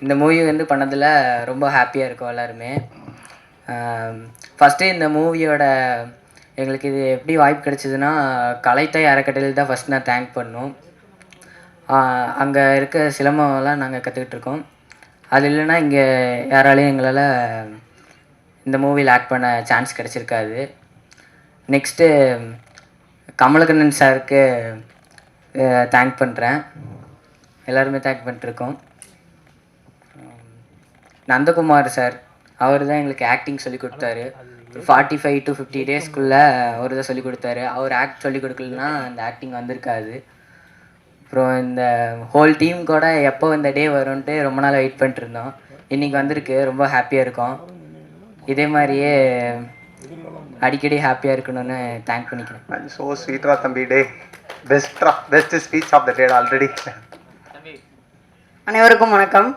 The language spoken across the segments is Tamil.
இந்த மூவி வந்து பண்ணதில் ரொம்ப ஹாப்பியாக இருக்கோம் எல்லாருமே. ஃபஸ்ட்டு இந்த மூவியோட எங்களுக்கு இது எப்படி வாய்ப்பு கிடைச்சிதுன்னா, கலைத்தாய் அறக்கட்டளையில் தான் ஃபஸ்ட் நான் தேங்க் பண்ணணும். அங்கே இருக்க சிலம்பம்லாம் நாங்கள் கற்றுக்கிட்டுருக்கோம். அது இல்லைன்னா இங்கே யாராலையும் எங்களால் இந்த மூவியில் ஆக்ட் பண்ண சான்ஸ் கிடச்சிருக்காது. நெக்ஸ்ட்டு கமலக்கண்ணன் சாருக்கு தேங்க் பண்ணுறேன். எல்லாருமே தேங்க் பண்ணிட்டுருக்கோம். நந்தகுமார் சார் அவர் தான் எங்களுக்கு ஆக்டிங் சொல்லி கொடுத்தாரு. 45 to 50 டேஸ்க்குள்ளே அவர் தான் சொல்லி கொடுத்தாரு. அவர் ஆக்ட் சொல்லி கொடுக்கலன்னா அந்த ஆக்டிங் வந்திருக்காது. அப்புறம் இந்த ஹோல் டீம் கூட எப்போ இந்த டே வரும்ன்ட்டு ரொம்ப நாள் வெயிட் பண்ணிட்டு இருந்தோம். இன்றைக்கி வந்திருக்கு. ரொம்ப ஹாப்பியாக இருக்கோம். இதே மாதிரியே அடிக்கடி ஹாப்பியாக இருக்கணும்னு தேங்க் பண்ணிக்கிறேன். ஸோ ஸ்வீட்ரா தம்பி. The best speech of the day already. அனைவருக்கும் வணக்கம்.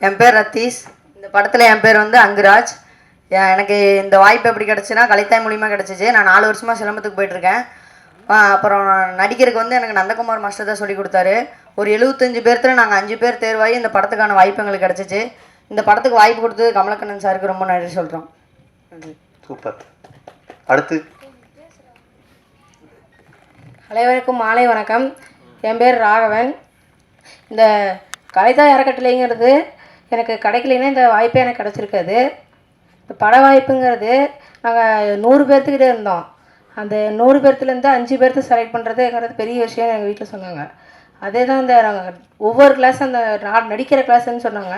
என் பேர் ரத்தீஷ். இந்த படத்தில் என் பேர் வந்து அங்குராஜ். எனக்கு இந்த வாய்ப்பு எப்படி கிடச்சுன்னா கலைத்தாய் மூலிமா கிடச்சிச்சு. நான் 4 வருஷமாக சிலம்பத்துக்கு போயிட்டுருக்கேன். அப்புறம் நடிக்கிறதுக்கு வந்து எனக்கு நந்தகுமார் மாஸ்டர் தான் சொல்லி கொடுத்தாரு. ஒரு 75 பேர்த்தில் நாங்கள் 5 பேர் தேர்வாகி இந்த படத்துக்கான வாய்ப்பு எங்களுக்கு கிடச்சிச்சு. இந்த படத்துக்கு வாய்ப்பு கொடுத்தது கமலக்கண்ணன் சாருக்கு ரொம்ப நன்றி சொல்கிறோம். நன்றி. சூப்பர். அடுத்து அனைவருக்கும் மாலை வணக்கம். என் பேர் ராகவன். இந்த கலைத்தாய் அறக்கட்டளைங்கிறது எனக்கு கிடைக்கலைன்னா இந்த வாய்ப்பே எனக்கு கிடச்சிருக்காது. இந்த பட வாய்ப்புங்கிறது நாங்கள் 100 பேர்த்துக்கிட்டே இருந்தோம். அந்த 100 பேர்த்துலேருந்து 5 பேர்த்து செலக்ட் பண்ணுறதுங்கிறது பெரிய விஷயம் எங்கள் வீட்டில் சொன்னாங்க. அதே தான் இந்த நாங்கள் ஒவ்வொரு கிளாஸ் அந்த நடிக்கிற கிளாஸ்ன்னு சொன்னாங்க.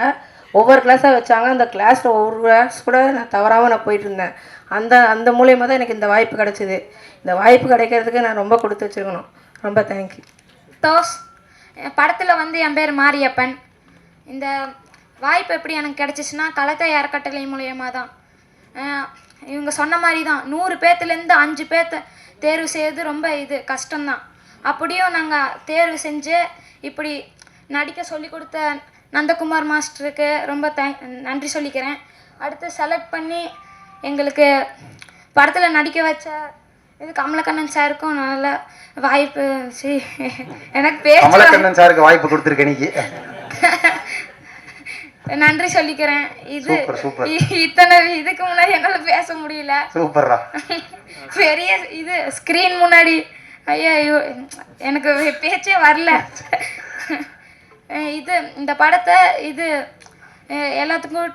ஒவ்வொரு கிளாஸாக வச்சாங்க. அந்த கிளாஸில் ஒவ்வொரு கிளாஸ் கூட நான் தவறாமல் நான் போயிட்டுருந்தேன். அந்த மூலியமாக தான் எனக்கு இந்த வாய்ப்பு கிடச்சிது. இந்த வாய்ப்பு கிடைக்கிறதுக்கு நான் ரொம்ப கொடுத்து வச்சுருக்கணும். ரொம்ப தேங்க்யூ. தோஸ் படத்தில் வந்து என் பேர் மாரியப்பன். இந்த வாய்ப்பு எப்படி எனக்கு கிடச்சிச்சின்னா கலைத்தாய் அறக்கட்டளை மூலியமாக தான். இவங்க சொன்ன மாதிரி தான் 100 பேர்த்துலேருந்து 5 பேர்த்த தேர்வு செய்வது ரொம்ப கஷ்டம்தான். அப்படியும் நாங்கள் தேர்வு செஞ்சு இப்படி நடிக்க சொல்லி கொடுத்த நந்தகுமார் மாஸ்டருக்கு ரொம்ப நன்றி சொல்லிக்கிறேன். அடுத்து செலக்ட் பண்ணி எங்களுக்கு படத்தில் நடிக்க வச்ச கமலக்கண்ணன் சாருக்கும் நல்ல வாய்ப்பு. எனக்கு கமலக்கண்ணன் சாருக்கு வாய்ப்பு கொடுத்துருக்கேன் நீங்க. நன்றி சொல்லிக்கிறேன். இத்தனை இதுக்கு முன்னாடி என்னால் பேச முடியல. சூப்பர்ரா. பெரிய ஸ்க்ரீன் முன்னாடி ஐயோ எனக்கு பேச்சே வரல. இந்த படத்தை எல்லாத்துக்கும்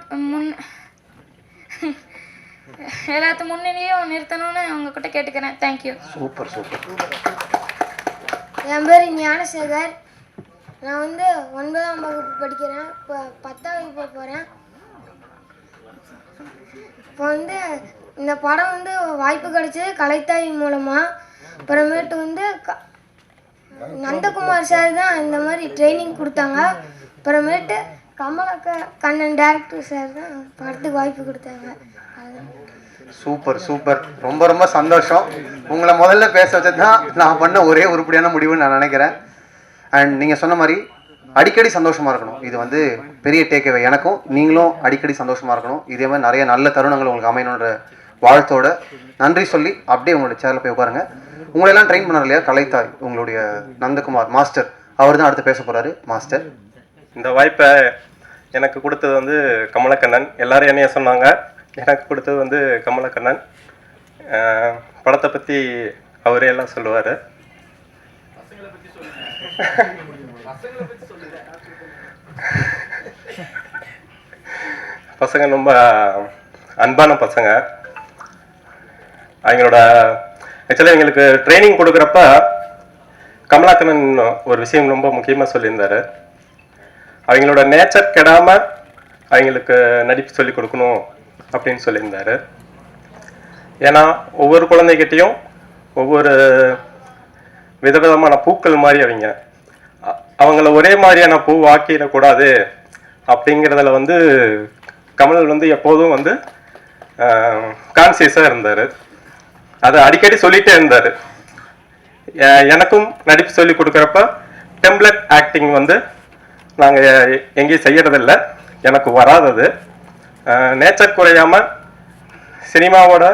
முன்னிலையும் நிறுத்தணும்னு உங்ககிட்ட கேட்டுக்கிறேன். தேங்க்யூ. Super super. என் பேர் ஞானசேகர். நான் வந்து 9ஆம் வகுப்பு படிக்கிறேன். இப்போ 10ஆம் வகுப்பு போகிறேன். இப்போ வந்து இந்த படம் வந்து வாய்ப்பு கிடைச்சது கலைத்தாய் மூலமாக. அப்புறமேட்டு வந்து நந்தகுமார் சார் தான் இந்த மாதிரி ட்ரைனிங் கொடுத்தாங்க. அப்புறமேட்டு கண்ணன் டேரக்டர் சார் தான் படத்துக்கு வாய்ப்பு கொடுத்தாங்க. Super super. ரொம்ப ரொம்ப சந்தோஷம். உங்களை முதல்ல பேச வச்சது தான் நான் பண்ண ஒரே உருப்படியான முடிவுன்னு நான் நினைக்கிறேன். அண்ட் நீங்கள் சொன்ன மாதிரி அடிக்கடி சந்தோஷமாக இருக்கணும். இது வந்து பெரிய டேக்அவே. எனக்கும் நீங்களும் அடிக்கடி சந்தோஷமாக இருக்கணும். இதே மாதிரி நிறைய நல்ல தருணங்கள் உங்களுக்கு அமையணுன்ற வாழ்த்தோட நன்றி சொல்லி அப்படியே உங்களுடைய சேரில் போய் உட்காருங்க. உங்களெல்லாம் ட்ரெயின் பண்ணார் இல்லையா கலைத்தாய், உங்களுடைய நந்தகுமார் மாஸ்டர், அவர் தான் அடுத்து பேச போகிறாரு. மாஸ்டர், இந்த வாய்ப்பை எனக்கு கொடுத்தது வந்து கமலக்கண்ணன். எல்லாரும் என்னைய சொன்னாங்க. எனக்கு கொடுத்தது வந்து கமலக்கண்ணன். படத்தை பற்றி அவரே எல்லாம் சொல்லுவார். பசங்க ரொம்ப அன்பான பசங்க. அவங்களோட ஆக்சுவலாக எங்களுக்கு ட்ரைனிங் கொடுக்குறப்ப கமலாக்கண்ணன் ஒரு விஷயம் ரொம்ப முக்கியமாக சொல்லியிருந்தார். அவங்களோட நேச்சர் கெடாமல் அவங்களுக்கு நடிப்பு சொல்லி கொடுக்கணும் அப்படின்னு சொல்லியிருந்தார். ஏன்னா ஒவ்வொரு குழந்தைகிட்டையும் ஒவ்வொரு விதவிதமான பூக்கள் மாதிரி அவங்கள ஒரே மாதிரியான பூ ஆக்கிடக்கூடாது அப்படிங்கிறதுல வந்து கமல் வந்து எப்போதும் வந்து கான்சியஸாக இருந்தார். அதை அடிக்கடி சொல்லிகிட்டே இருந்தார். எனக்கும் நடிப்பு சொல்லி கொடுக்குறப்ப டெம்ப்ளேட் ஆக்டிங் வந்து நாங்கள் எங்கேயும் செய்யறதில்லை. எனக்கு வராதது. நேச்சர் குறையாமல் சினிமாவோட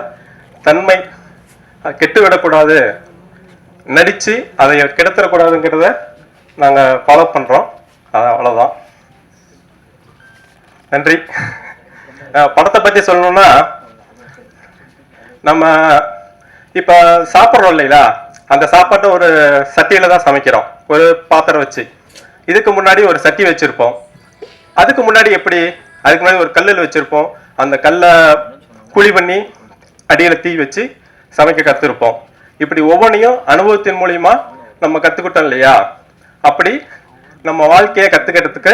தன்மை கெட்டுவிடக்கூடாது, நடித்து அதை கெடுத்துடக்கூடாதுங்கிறத நாங்கள் ஃபாலோ பண்ணுறோம். அவ்வளோதான். நன்றி. படத்தை பற்றி சொல்லணும்னா, நம்ம இப்போ சாப்பிட்றோம் இல்லைங்களா, அந்த சாப்பாட்டை ஒரு சட்டியில் தான் சமைக்கிறோம், ஒரு பாத்திரம் வச்சு. இதுக்கு முன்னாடி ஒரு சட்டி வச்சுருப்போம். அதுக்கு முன்னாடி எப்படி, அதுக்கு முன்னாடி ஒரு கல்லில் வச்சுருப்போம். அந்த கல்லை குழி பண்ணி அடியில் தீ வச்சு சமைக்க கற்றுருப்போம். இப்படி ஒவ்வொன்றையும் அனுபவத்தின் மூலிமா நம்ம கற்றுக்கிட்டோம் இல்லையா? அப்படி நம்ம வாழ்க்கையை கற்றுக்கிறதுக்கு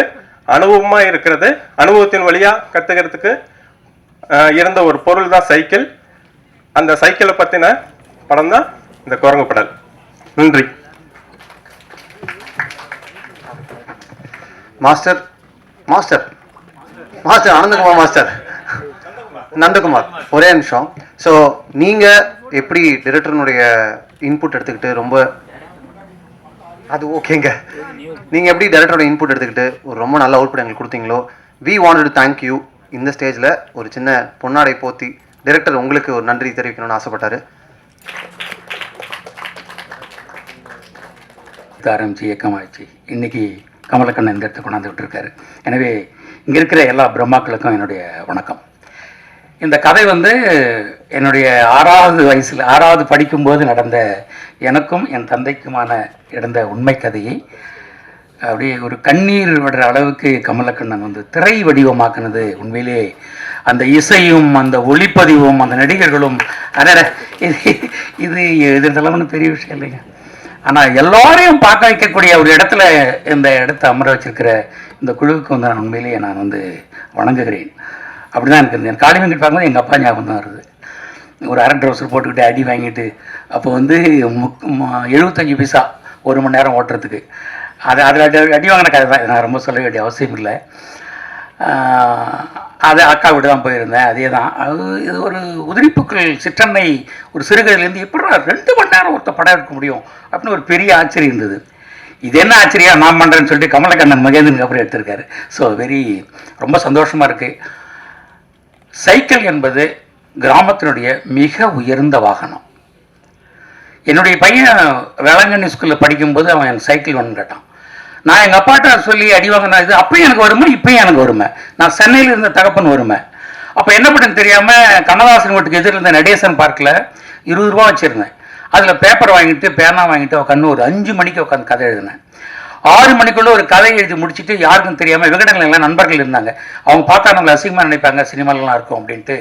அனுபவமாக இருக்கிறது, அனுபவத்தின் வழியாக கற்றுக்கிறதுக்கு இருந்த ஒரு பொருள் தான் சைக்கிள். அந்த சைக்கிளை பற்றின படம் தான் இந்த குரங்கு படல். நன்றி. Master master master Anandakumar master Nandakumar, ஒரே நிமிஷம். ஸோ நீங்கள் எப்படி டிரெக்டர்னுடைய இன்புட் எடுத்துக்கிட்டு ரொம்ப அது ஓகேங்க, நீங்கள் எப்படி டைரக்டரோட இன்புட் எடுத்துக்கிட்டு ஒரு ரொம்ப நல்ல அவுட்புட் எங்களுக்கு கொடுத்தீங்களோ, we wanted to thank you. இந்த ஸ்டேஜில் ஒரு சின்ன பொன்னாடை போத்தி டைரக்டர் உங்களுக்கு ஒரு நன்றி தெரிவிக்கணும்னு ஆசைப்பட்டாரு. ஆரம்பிச்சு இயக்கமாகிடுச்சு, இன்னைக்கு கமலக்கண்ணன் இந்த இடத்த கொண்டாந்து விட்டுருக்காரு. எனவே இங்கே இருக்கிற எல்லா பிரம்மாக்களுக்கும் என்னுடைய வணக்கம். இந்த கதை என்னுடைய 6வது வயசில் 6வது படிக்கும்போது நடந்த எனக்கும் என் தந்தைக்குமான நடந்த உண்மை கதையை அப்படியே ஒரு கண்ணீர் விடுற அளவுக்கு கமலக்கண்ணன் திரை வடிவமாக்குனது உண்மையிலே அந்த இசையும் அந்த ஒளிப்பதிவும் அந்த நடிகர்களும் இது இதெல்லாம் பெரிய விஷயம் இல்லைங்க. ஆனால் எல்லாரையும் பார்க்க வைக்கக்கூடிய ஒரு இடத்துல இந்த இடத்த அமர வச்சிருக்கிற இந்த குழுவுக்கு நான் உண்மையிலேயே நான் வணங்குகிறேன். அப்படி தான் எனக்கு இருந்தேன். காளி வெங்கட் பார்க்கும்போது எங்கள் அப்பா ஞாபகம் தான் வருது. ஒரு அரை ட்ரௌசர் போட்டுக்கிட்டு அடி வாங்கிட்டு அப்போ 75 பைசா 1 மணி நேரம் ஓட்டுறதுக்கு. அதில் அடி வாங்கின கதை தான், நான் ரொம்ப சொல்ல வேண்டிய அவசியம் இல்லை. அது அக்கா விட்டு தான் போயிருந்தேன். அதே தான் இது ஒரு உதிரிப்புக்கள் சிற்றன்னை ஒரு சிறுகதையிலேருந்து எப்படி 2 மணி நேரம் ஒருத்த படம் எடுக்க முடியும் அப்படின்னு ஒரு பெரிய ஆச்சரியம் இருந்தது. இது என்ன ஆச்சரியம் நான் பண்ணுறேன்னு சொல்லிட்டு கமலக்கண்ணன் மகேந்திரனுக்கு அப்புறம் எடுத்திருக்காரு. ஸோ ரொம்ப சந்தோஷமாக இருக்குது. சைக்கிள் என்பது கிராமத்தினுடைய மிக உயர்ந்த வாகனம். என்னுடைய பையன் வேளாங்கண்ணி ஸ்கூலில் படிக்கும்போது அவன் எனக்கு சைக்கிள் வேணும்னு கேட்டான். நான் எங்கள் அப்பாட்ட சொல்லி அடி வாங்கினா இது அப்பயும் எனக்கு வருமே, இப்பயும் எனக்கு வருமே. நான் சென்னையில் இருந்த தகப்பன் வருமே. அப்போ என்ன பண்ணுன்னு தெரியாமல் கண்ணதாசன் வீட்டுக்கு எதிரில் இருந்த நடேசன் பார்க்கில் 20 ரூபா வச்சுருந்தேன். அதில் பேப்பர் வாங்கிட்டு பேனா வாங்கிட்டு உட்காந்து ஒரு 5 மணிக்கு உட்காந்து கதை எழுதினேன். 6 மணிக்குள்ளே ஒரு கதை எழுதி முடிச்சுட்டு யாருக்கும் தெரியாமல் விகடனில் எல்லாம் நண்பர்கள் இருந்தாங்க. அவங்க பார்த்தா நம்மளை அசிங்கமாக நினைப்பாங்க, சினிமாலெலாம் இருக்கும் அப்படின்ட்டு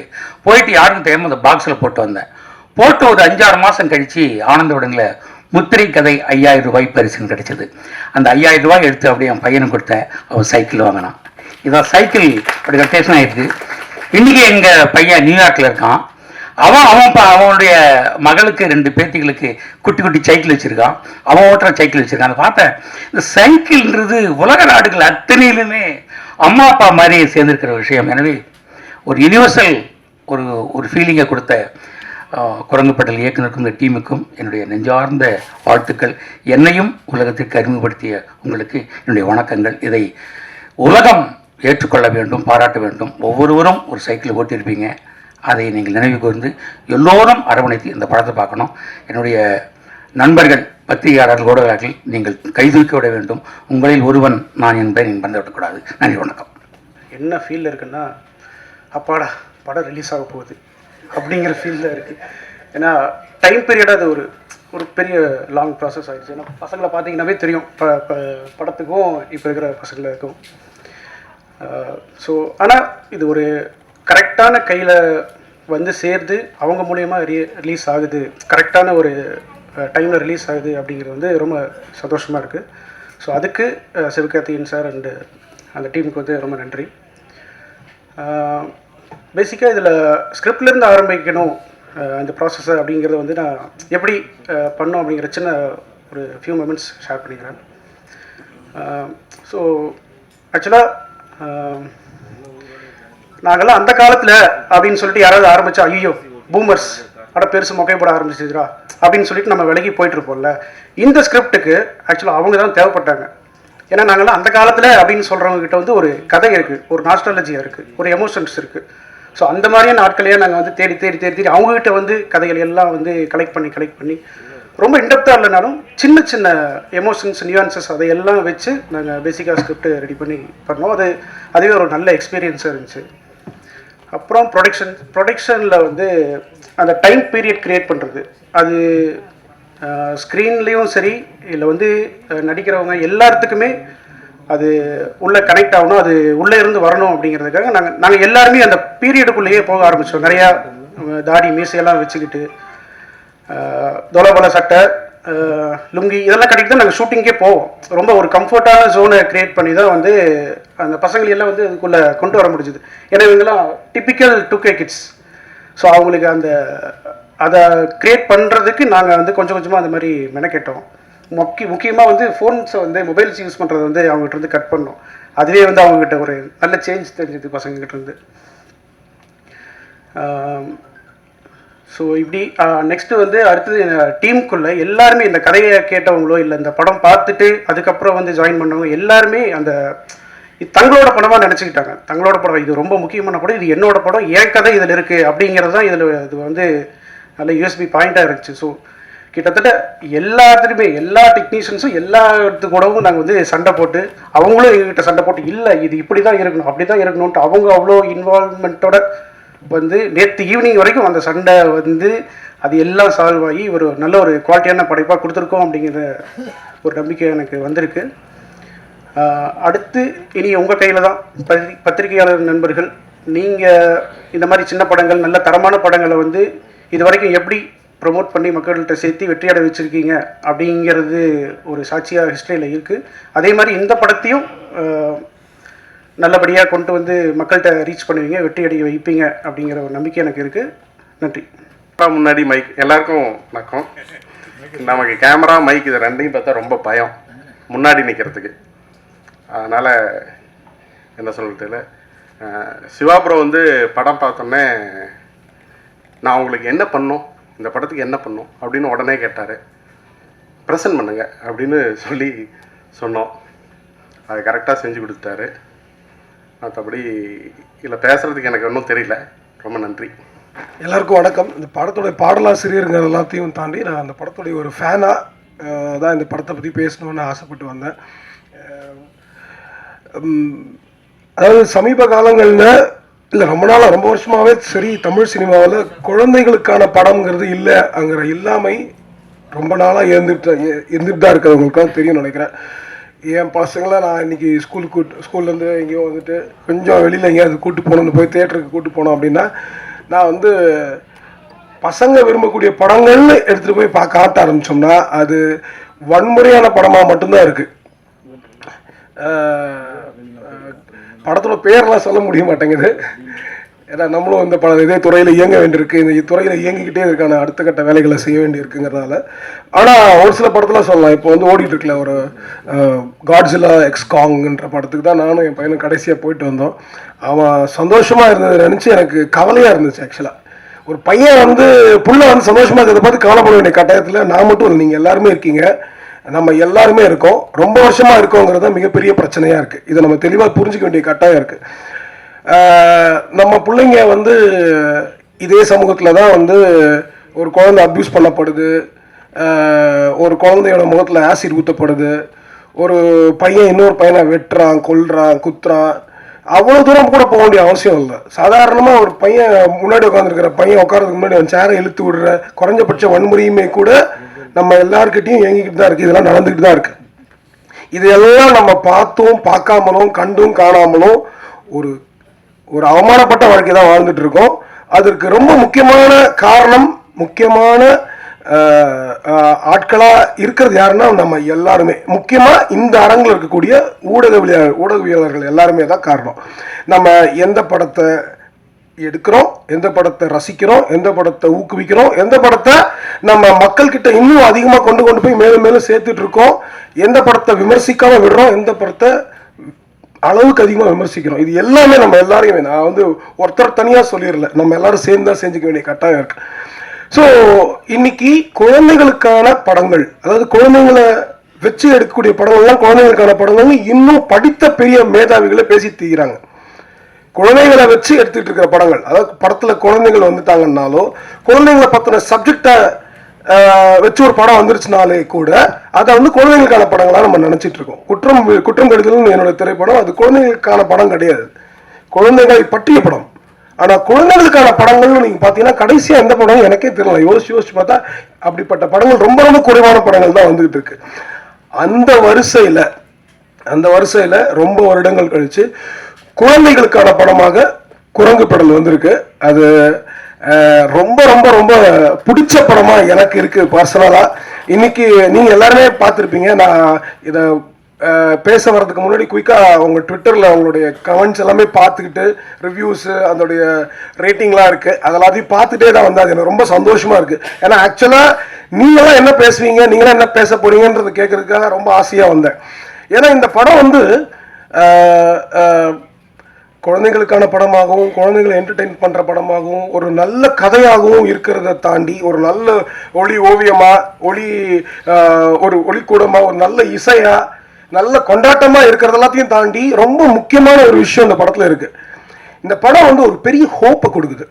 போயிட்டு யாருக்கும் தெரியாமல் அந்த பாக்ஸில் போட்டு வந்தேன். போட்டு ஒரு 5-6 மாதம் கழித்து ஆனந்த விடனில் முத்திரை கதை 5000 ரூபாய் பரிசுன்னு கிடச்சிது. அந்த 5000 ரூபாய் எடுத்து அப்படியே என் பையனுக்கு கொடுத்தேன். அவன் சைக்கிள் வாங்கினான். இதான் சைக்கிள் அப்படி ரொட்டேஷன் ஆகிருக்கு. இன்றைக்கி எங்கள் பையன் நியூயார்க்கில் இருக்கான். அவனுடைய மகளுக்கு 2 பேத்திகளுக்கு குட்டி குட்டி சைக்கிள் வச்சுருக்கான். அவன் ஓட்டுற சைக்கிள் வச்சுருக்கான். அதை பார்த்தேன். இந்த சைக்கிள்ன்றது உலக நாடுகள் அத்தனையிலுமே அம்மா அப்பா மாதிரியே சேர்ந்துருக்கிற விஷயம். எனவே ஒரு யூனிவர்சல் ஒரு ஃபீலிங்கை கொடுத்த குரங்குப்பட்டல் இயக்குனருக்கும் இந்த டீமுக்கும் என்னுடைய நெஞ்சார்ந்த வாழ்த்துக்கள். என்னையும் உலகத்திற்கு அறிமுகப்படுத்திய உங்களுக்கு என்னுடைய வணக்கங்கள். இதை உலகம் ஏற்றுக்கொள்ள வேண்டும், பாராட்ட வேண்டும். ஒவ்வொருவரும் ஒரு சைக்கிள் ஓட்டியிருப்பீங்க. அதை நீங்கள் நினைவு கூர்ந்து எல்லோரும் அரவணைத்து இந்த படத்தை பார்க்கணும். என்னுடைய நண்பர்கள் பத்திரிகையாளர்கள் ஊடகர்கள் நீங்கள் கைதூக்கி விட வேண்டும். உங்களில் ஒருவன் நான் என்பதை நீங்கள் மறந்து விடக்கூடாது. நன்றி, வணக்கம். என்ன ஃபீலில் இருக்குன்னா, அப்பாடா படம் ரிலீஸ் ஆக போகுது அப்படிங்கிற ஃபீலில் இருக்குது. ஏன்னா டைம் பீரியட் அது ஒரு பெரிய லாங் ப்ராசஸ் ஆகிடுச்சு. ஏன்னா பசங்களை பார்த்தீங்கன்னாவே தெரியும், படத்துக்கும் இப்போ இருக்கிற பசங்களுக்கும். ஸோ ஆனால் இது ஒரு கரெக்டான கையில் சேர்ந்து அவங்க மூலயமா ரிலீஸ் ஆகுது, கரெக்டான ஒரு டைமில் ரிலீஸ் ஆகுது அப்படிங்கிறது ரொம்ப சந்தோஷமாக இருக்குது. ஸோ அதுக்கு சிவகார்த்திகேயன் சார் அண்டு அந்த டீமுக்கு ரொம்ப நன்றி. பேசிக்காக இதில் ஸ்கிரிப்ட்லேருந்து ஆரம்பிக்கணும் இந்த ப்ராசஸை அப்படிங்கிறத நான் எப்படி பண்ணோம் அப்படிங்கிற சின்ன ஒரு ஃபியூ மொமெண்ட்ஸ் ஷேர் பண்ணிக்கிறேன். ஸோ ஆக்சுவலாக நாங்கள்லாம் அந்த காலத்தில் அப்படின்னு சொல்லிட்டு யாராவது ஆரம்பித்தா ஐயோ பூமர்ஸ் பெருசு மொக்கை போட ஆரம்பிச்சிதுரா அப்படின்னு சொல்லிட்டு நம்ம விலகி போயிட்டுருப்போம்ல. இந்த ஸ்கிரிப்டுக்கு ஆக்சுவலாக அவங்க தான் தேவைப்பட்டாங்க. ஏன்னா நாங்கள்லாம் அந்த காலத்தில் அப்படின்னு சொல்கிறவங்ககிட்ட ஒரு கதை இருக்குது, ஒரு நாஸ்டாலஜியாக இருக்குது, ஒரு எமோஷன்ஸ் இருக்குது. ஸோ அந்த மாதிரியான ஆட்களையே நாங்கள் தேடி தேடி தேடி தேடி அவங்ககிட்ட கதைகள் எல்லாம் கலெக்ட் பண்ணி ரொம்ப இன்டெப்த்தாக இல்லைனாலும் சின்ன சின்ன எமோஷன்ஸ் நியூயான்சஸ் அதையெல்லாம் வச்சு நாங்கள் பேசிக்காக ஸ்கிரிப்ட் ரெடி பண்ணி பண்ணோம். அதுவே ஒரு நல்ல எக்ஸ்பீரியன்ஸாக இருந்துச்சு. அப்புறம் ப்ரொடக்ஷனில் வந்து அந்த டைம் பீரியட் க்ரியேட் பண்ணுறது, அது ஸ்க்ரீன்லேயும் சரி இல்லை வந்து நடிக்கிறவங்க எல்லாத்துக்குமே அது உள்ளே கனெக்ட் ஆகணும், அது உள்ளே இருந்து வரணும் அப்படிங்கிறதுக்காக நாங்கள் எல்லாருமே அந்த பீரியடுக்குள்ளேயே போக ஆரம்பித்தோம். நிறையா தாடி மீசையெல்லாம் வச்சுக்கிட்டு தொலைபல சட்டை லுங்கி இதெல்லாம் கட்டிட்டு தான் நாங்கள் ஷூட்டிங்கே போவோம். ரொம்ப ஒரு கம்ஃபர்டான ஜோனை க்ரியேட் பண்ணி தான் வந்து அந்த பசங்களெல்லாம் வந்து அதுக்குள்ளே கொண்டு வர முடிஞ்சுது. ஏன்னா இவங்கெல்லாம் டிப்பிக்கல் 2K கிட்ஸ். ஸோ அவங்களுக்கு அதை க்ரியேட் பண்ணுறதுக்கு நாங்கள் வந்து கொஞ்சம் கொஞ்சமாக அந்த மாதிரி மெனக்கெட்டோம். முக்கியமாக வந்து ஃபோன்ஸை வந்து மொபைல்ஸ் யூஸ் பண்ணுறது வந்து அவங்ககிட்ட இருந்து கட் பண்ணோம். அதுவே வந்து அவங்ககிட்ட ஒரு நல்ல சேஞ்ச் தெரிஞ்சது பசங்ககிட்ட இருந்து. ஸோ இப்படி நெக்ஸ்ட்டு வந்து அடுத்தது டீமுக்குள்ளே எல்லாருமே இந்த கதையை கேட்டவங்களோ இல்லை இந்த படம் பார்த்துட்டு அதுக்கப்புறம் வந்து ஜாயின் பண்ணவங்க எல்லாருமே அந்த தங்களோட படமாக நினச்சிக்கிட்டாங்க. தங்களோட படம் இது ரொம்ப முக்கியமான படம், இது என்னோட படம், என் கதை இதில் இருக்குது அப்படிங்கிறது தான் இதில் இது வந்து நல்ல யூஎஸ்பி பாயிண்ட்டாக இருந்துச்சு. ஸோ கிட்டத்தட்ட எல்லாத்துலேயுமே எல்லா டெக்னீஷியன்ஸும் எல்லாத்துக்கூடவும் நாங்கள் வந்து சண்டை போட்டு அவங்களும் எங்ககிட்ட சண்டை போட்டு இல்லை இது இப்படி தான் இருக்கணும் அப்படி தான் இருக்கணும்ன்ட்டு அவங்க அவ்வளோ இன்வால்மெண்ட்டோட வந்து நேற்று ஈவினிங் வரைக்கும் அந்த சண்டை வந்து அது எல்லாம் சால்வ் ஆகி ஒரு நல்ல ஒரு குவாலிட்டியான படைப்பாக கொடுத்துருக்கோம் அப்படிங்கிற ஒரு நம்பிக்கை எனக்கு வந்திருக்கு. அடுத்து இனி உங்கள் கையில் தான் பத்திரிகையாளர் நண்பர்கள், நீங்கள் இந்த மாதிரி சின்ன படங்கள் நல்ல தரமான படங்களை வந்து இது வரைக்கும் எப்படி ப்ரொமோட் பண்ணி மக்கள்கிட்ட சேர்த்து வெற்றியடை வச்சுருக்கீங்க அப்படிங்கிறது ஒரு சாட்சியாக ஹிஸ்ட்ரியில் இருக்குது. அதே மாதிரி இந்த படத்தையும் நல்லபடியாக கொண்டு வந்து மக்கள்கிட்ட ரீச் பண்ணுவீங்க, வெற்றி அடைய வைப்பீங்க அப்படிங்கிற ஒரு நம்பிக்கை எனக்கு இருக்குது. நன்றி. முன்னாடி மைக் எல்லாருக்கும் வணக்கம். நமக்கு கேமரா மைக் இது ரெண்டையும் பார்த்தா ரொம்ப பயம் முன்னாடி நிற்கிறதுக்கு. அதனால் என்ன சொல்கிறது, சிவா ப்ரோ வந்து படம் பார்த்தோன்னே நான் உங்களுக்கு என்ன பண்ணணும், இந்த படத்துக்கு என்ன பண்ணணும் அப்படின்னு உடனே கேட்டார். ப்ரெசன்ட் பண்ணுங்க அப்படின்னு சொல்லி சொன்னோம். அது கரெக்டாக செஞ்சு கொடுத்தாரு. மற்றபடி இதில் பேசுகிறதுக்கு எனக்கு ஒன்றும் தெரியல. ரொம்ப நன்றி. எல்லாருக்கும் வணக்கம். இந்த படத்துடைய பாடலாசிரியருங்கிற எல்லாத்தையும் தாண்டி நான் அந்த படத்துடைய ஒரு ஃபேனாக தான் இந்த படத்தை பற்றி பேசணுன்னு ஆசைப்பட்டு வந்தேன். அதாவது சமீப காலங்களில் இல்லை ரொம்ப நாளாக ரொம்ப வருஷமாகவே சரி தமிழ் சினிமாவில் குழந்தைகளுக்கான படம்ங்கிறது இல்லைங்கிற இல்லாமை ரொம்ப நாளாக இருந்துட்டு தான் இருக்கிறவங்களுக்குலாம் தெரியும் நினைக்கிறேன். என் பசங்களை நான் இன்றைக்கி ஸ்கூல்லேருந்து எங்கேயோ வந்துட்டு கொஞ்சம் வெளியில் எங்கேயாவது கூப்பிட்டு போகணும், போய் தேட்டருக்கு கூப்பிட்டு போனோம் அப்படின்னா நான் வந்து பசங்க விரும்பக்கூடிய படங்கள்னு எடுத்துகிட்டு போய் காட்ட ஆரம்பித்தோம்னா அது வன்முறையான படமாக மட்டும்தான் இருக்குது. படத்தோட பேரெலாம் சொல்ல முடிய மாட்டேங்குது. ஏன்னா நம்மளும் இந்த இதே துறையில் இயங்க வேண்டியிருக்கு, இந்த துறையில் இயங்கிக்கிட்டே இருக்கான அடுத்த கட்ட வேலைகளை செய்ய வேண்டியிருக்குங்கிறதால. ஆனால் ஒரு சில படத்தில் சொல்லலாம். இப்போ வந்து ஓடிட்டு இருக்கல ஒரு காட்ஸில்லா எக்ஸ் காங்ன்ற படத்துக்கு தான் நானும் என் பையனும் கடைசியாக போயிட்டு வந்தோம். அவன் சந்தோஷமாக இருந்ததை நினச்சி எனக்கு கவலையாக இருந்துச்சு. ஆக்சுவலாக ஒரு பையன் வந்து புள்ள வந்து சந்தோஷமாக இருக்கிறத பார்த்து கவலைப்பட வேண்டிய கட்டாயத்தில் நான் மட்டும் இல்லை, நீங்கள் எல்லாருமே இருக்கீங்க, நம்ம எல்லாருமே இருக்கோம். ரொம்ப வருஷமாக இருக்கோங்கிறது தான் மிகப்பெரிய பிரச்சனையாக இருக்குது. இதை நம்ம தெளிவாக புரிஞ்சிக்க வேண்டிய கட்டாயம் இருக்குது. நம்ம பிள்ளைங்க வந்து இதே சமூகத்தில் தான் வந்து ஒரு குழந்தை அப்யூஸ் பண்ணப்படுது, ஒரு குழந்தையோட முகத்தில் ஆசிட் ஊற்றப்படுது, ஒரு பையன் இன்னொரு பையனை வெட்டுறான், கொல்றான், குத்துறான். அவ்வளோ தூரம் கூட போக வேண்டிய அவசியம் இல்லை. சாதாரணமாக ஒரு பையன் முன்னாடி உட்காந்துருக்கிற பையன் உட்காரதுக்கு முன்னாடி அவன் சேரை இழுத்து விடுற குறைஞ்சபட்ச வன்முறையுமே கூட நம்ம எல்லாருக்கிட்டையும் இயங்கிக்கிட்டு தான் இருக்குது. இதெல்லாம் நடந்துக்கிட்டு தான் இருக்குது. இதெல்லாம் நம்ம பார்த்தும் பார்க்காமலும் கண்டும் காணாமலும் ஒரு அவமானப்பட்ட வாழ்க்கை தான் வாழ்ந்துட்டு இருக்கோம். அதற்கு ரொம்ப முக்கியமான காரணம், முக்கியமான ஆட்களாக இருக்கிறது யாருன்னா நம்ம எல்லாருமே. முக்கியமாக இந்த அரங்கில் இருக்கக்கூடிய ஊடகவியலாளர்கள் எல்லாருமே தான் காரணம். நம்ம எந்த படத்தை எடுக்கிறோம், எந்த படத்தை ரசிக்கிறோம், எந்த படத்தை ஊக்குவிக்கிறோம், எந்த படத்தை நம்ம மக்கள்கிட்ட இன்னும் அதிகமாக கொண்டு போய் மேலும் மேலும் சேர்த்துட்டு இருக்கோம், எந்த படத்தை விமர்சிக்காம விடுறோம், எந்த படத்தை அளவுக்கு அதிகமாக விமர்சிக்கிறோம். இது எல்லாமே நம்ம எல்லாரையுமே, நான் வந்து ஒருத்தர் தனியாக சொல்லிடல, நம்ம எல்லாரும் சேர்ந்து தான் செஞ்சுக்க வேண்டிய கட்டாயம் இருக்கு. ஸோ இன்னைக்கு குழந்தைகளுக்கான படங்கள், அதாவது குழந்தைங்களை வச்சு எடுக்கக்கூடிய படங்கள்லாம் குழந்தைகளுக்கான படங்கள்னு இன்னும் படித்த பெரிய மேதாவிகளை பேசி தீர்கிறாங்க. குழந்தைகளை வச்சு எடுத்துட்டு இருக்கிற படங்கள், அதாவது படத்தில் குழந்தைகள் வந்துட்டாங்கன்னாலும் குழந்தைங்களை பற்றின சப்ஜெக்டை வச்சு ஒரு படம் வந்துருச்சுனாலே கூட அதை வந்து குழந்தைங்களுக்கான படங்களாக நம்ம நினச்சிட்டு இருக்கோம். குற்றம் கடிதல்னு என்னோட திரைப்படம், அது குழந்தைங்களுக்கான படம் கிடையாது, குழந்தைகளை பற்றிய படம். ஆனால் குழந்தைகளுக்கான படங்கள்னு நீங்கள் பார்த்தீங்கன்னா கடைசியாக எந்த படம் எனக்கே தெரியல. யோசிச்சு பார்த்தா அப்படிப்பட்ட படங்கள் ரொம்ப ரொம்ப குறைவான படங்கள் தான் வந்துகிட்டு இருக்கு. அந்த வரிசையில் ரொம்ப வருடங்கள் கழிச்சு குழந்தைகளுக்கான படமாக குரங்கு படல் வந்திருக்கு. அது ரொம்ப ரொம்ப ரொம்ப பிடிச்ச படமா எனக்கு இருக்கு பர்சனலா. இன்னைக்கு நீங்க எல்லாருமே பார்த்துருப்பீங்க. நான் இதை பேச வர்றதுக்கு முன்னாடி குயிக்காக உங்கள் ட்விட்டரில் அவங்களுடைய கமெண்ட்ஸ் எல்லாமே பார்த்துக்கிட்டு ரிவ்யூஸு அதோடைய ரேட்டிங்லாம் இருக்குது, அதெல்லாத்தையும் பார்த்துட்டே தான் வந்து அது எனக்கு ரொம்ப சந்தோஷமாக இருக்குது. ஏன்னா ஆக்சுவலாக நீங்களாம் என்ன பேசுவீங்க, நீங்களாம் என்ன பேச போறீங்கன்றது கேட்குறதுக்காக ரொம்ப ஆசையாக வந்தேன். ஏன்னா இந்த படம் வந்து குழந்தைகளுக்கான படமாகவும் குழந்தைகளை என்டர்டெயின் பண்ணுற படமாகவும் ஒரு நல்ல கதையாகவும் இருக்கிறத தாண்டி ஒரு நல்ல ஒளி ஓவியமாக ஒரு ஒளிக்கூடமாக ஒரு நல்ல இசையாக நல்ல கொண்டாட்டமாக இருக்கிறது எல்லாத்தையும் தாண்டி ரொம்ப முக்கியமான ஒரு விஷயம் இந்த படத்தில் இருக்குது. இந்த படம் வந்து ஒரு பெரிய ஹோப்பை கொடுக்குது.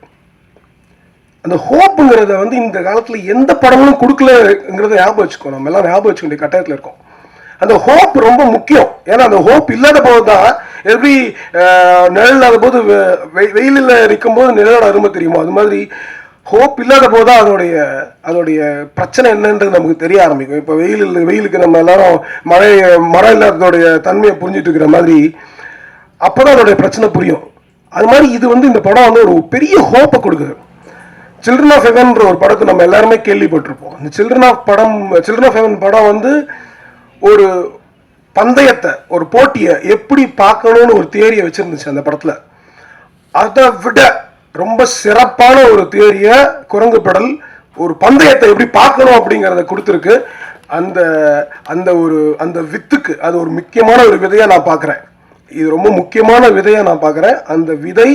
அந்த ஹோப்புங்கிறத வந்து இந்த காலத்தில் எந்த படங்களும் கொடுக்கலங்கிறத ஞாபகம் வச்சுக்கோ, நம்ம எல்லாம் ஞாபகம் வச்சுக்க வேண்டிய கட்டாயத்தில் இருக்கோம். அந்த ஹோப் ரொம்ப முக்கியம். ஏன்னா அந்த ஹோப் இல்லாத போது தான் எப்படி நிழல் இல்லாத போது வெயிலில் நிற்கும் போது நிழலோட அருமை தெரியுமோ, அது மாதிரி ஹோப் இல்லாத போது தான் அதோடைய பிரச்சனை என்னன்றது நமக்கு தெரிய ஆரம்பிக்கும். இப்போ வெயிலுக்கு நம்ம எல்லாரும் மழை இல்லாததோடைய தன்மையை புரிஞ்சுட்டு இருக்கிற மாதிரி அப்போ தான் அதோடைய பிரச்சனை புரியும். அது மாதிரி இது வந்து இந்த படம் வந்து ஒரு பெரிய ஹோப்பை கொடுக்குது. சில்ட்ரன் ஆஃப் ஹெவன்ற ஒரு படத்தை நம்ம எல்லாருமே கேள்விப்பட்டிருப்போம். இந்த சில்ட்ரன் ஆஃப் ஹெவன் படம் வந்து ஒரு பந்தயத்தை, ஒரு போட்டியை எப்படி பார்க்கணும்னு ஒரு தியரியை வச்சிருந்துச்சு அந்த படத்தில். அதை விட ரொம்ப சிறப்பான ஒரு தியரியை குரங்கு படல் ஒரு பந்தயத்தை எப்படி பார்க்கணும் அப்படிங்கிறத கொடுத்துருக்கு. அந்த வித்துக்கு அது ஒரு முக்கியமான ஒரு விதையை நான் பார்க்குறேன். இது ரொம்ப முக்கியமான விதையை நான் பார்க்குறேன். அந்த விதை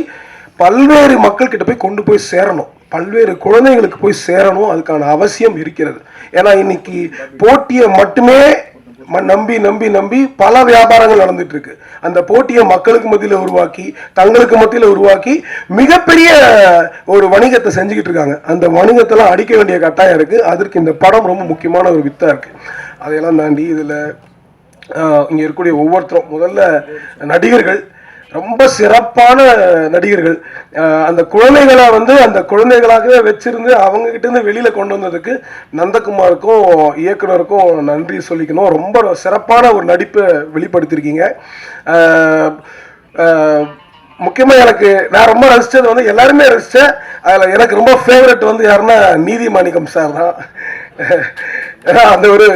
பல்வேறு மக்கள்கிட்ட கொண்டு போய் சேரணும், பல்வேறு குழந்தைங்களுக்கு போய் சேரணும். அதுக்கான அவசியம் இருக்கிறது. ஏன்னா இன்னைக்கு போட்டியை மட்டுமே நம்பி நம்பி நம்பி பல வியாபாரங்கள் நடந்துட்டு இருக்கு. அந்த போட்டியை மக்களுக்கு மத்தியில் உருவாக்கி தங்களுக்கு மத்தியில் உருவாக்கி மிகப்பெரிய ஒரு வணிகத்தை செஞ்சுக்கிட்டு இருக்காங்க. அந்த வணிகத்தெல்லாம் அடிக்க வேண்டிய கட்டாயம் இருக்கு. அதற்கு இந்த படம் ரொம்ப முக்கியமான ஒரு வித்தா இருக்கு. அதையெல்லாம் தாண்டி இதில் இங்கே இருக்கக்கூடிய ஒவ்வொருத்தரும் முதல்ல நடிகர்கள் ரொம்ப சிறப்பான நடிகர்கள். அந்த குழந்தைகளை வந்து அந்த குழந்தைகளாகவே வச்சிருந்து அவங்க கிட்ட இருந்து வெளியில கொண்டு வந்ததுக்கு நந்தகுமாருக்கும் இயக்குனருக்கும் நன்றி சொல்லிக்கணும். ரொம்ப சிறப்பான ஒரு நடிப்பை வெளிப்படுத்தியிருக்கீங்க. முக்கியமாக நான் ரொம்ப ரசித்தது வந்து எல்லாருமே ரசித்தேன். அதில் எனக்கு ரொம்ப ஃபேவரட் வந்து யாருன்னா நீதிமாணிக்கம் சார் தான். அந்த ஒரு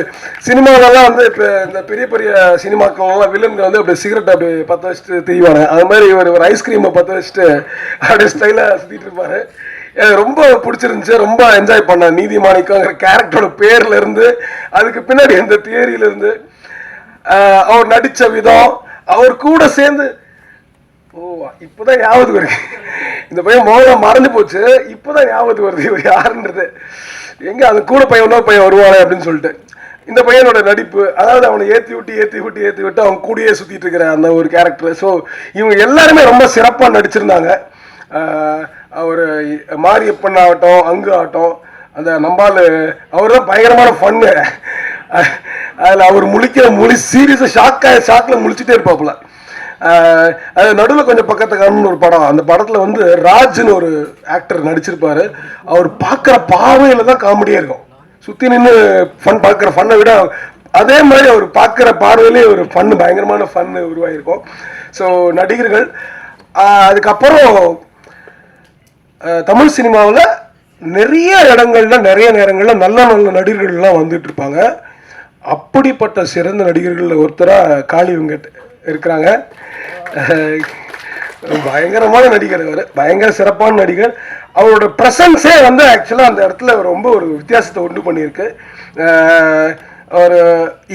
சினிமாவெல்லாம் வந்து இப்போ இந்த பெரிய பெரிய சினிமாக்கள்லாம் வில்லன்கள் வந்து அப்படி சிகரெட் அப்படி பற்ற வச்சுட்டு தெய்வானு, அது மாதிரி ஒரு ஐஸ்கிரீமை பற்ற வச்சுட்டு அப்படியே ஸ்டைலாக சுற்றிட்டு இருப்பாரு. எனக்கு ரொம்ப பிடிச்சிருந்துச்சு, ரொம்ப என்ஜாய் பண்ணேன். நீதிமாணிக்கங்கிற கேரக்டரோட பேர்லேருந்து அதுக்கு பின்னாடி இந்த தியரியிலேருந்து அவர் நடித்த விதம், அவர் கூட சேர்ந்து இப்போதான் ஞாபகம் வருது. இந்த பையன் மோகம் மறந்து போச்சு, இப்போதான் ஞாபகம் வருது இவர் யாருன்றது. எங்கே அது கூட பையன் வருவானே அப்படின்னு சொல்லிட்டு இந்த பையனோட நடிப்பு, அதாவது அவனை ஏற்றி விட்டு அவன் கூடயே சுற்றிட்டு இருக்கிற அந்த ஒரு கேரக்டர். ஸோ இவங்க எல்லாருமே ரொம்ப சிறப்பாக நடிச்சிருந்தாங்க. அவர் மாரியப்பன் ஆகட்டும், அங்கு ஆகட்டும், அந்த நம்பால் அவர் தான் பயங்கரமான ஃபன்னு. அதில் அவர் முழிக்கிற சீரியஸாக ஷாக்கில் முழிச்சிட்டே இருப்பாப்புல. அது நடுவில் கொஞ்சம் பக்கத்துக்கான ஒரு படம், அந்த படத்தில் வந்து ராஜ்னு ஒரு ஆக்டர் நடிச்சிருப்பாரு. அவர் பார்க்குற பார்வையில் தான் காமெடியாக இருக்கும். சுற்றி நின்று பார்க்குற ஃபன்னை விட அதே மாதிரி அவர் பார்க்குற பார்வையிலே ஒரு ஃபன்னு, பயங்கரமான ஃபன்னு உருவாகிருக்கும். ஸோ நடிகர்கள் அதுக்கப்புறம் தமிழ் சினிமாவில் நிறைய இடங்கள்ல நிறைய நேரங்களில் நல்ல நல்ல நடிகர்கள்லாம் வந்துட்டு இருப்பாங்க. அப்படிப்பட்ட சிறந்த நடிகர்கள் ஒருத்தராக காளி வெங்கட் இருக்கிறாங்க. பயங்கரமான நடிகர், அவர் பயங்கர சிறப்பான நடிகர். அவரோட ப்ரெசன்ஸே வந்து ஆக்சுவலாக அந்த இடத்துல ரொம்ப ஒரு வித்தியாசத்தை உண்டு பண்ணியிருக்கு. அவர்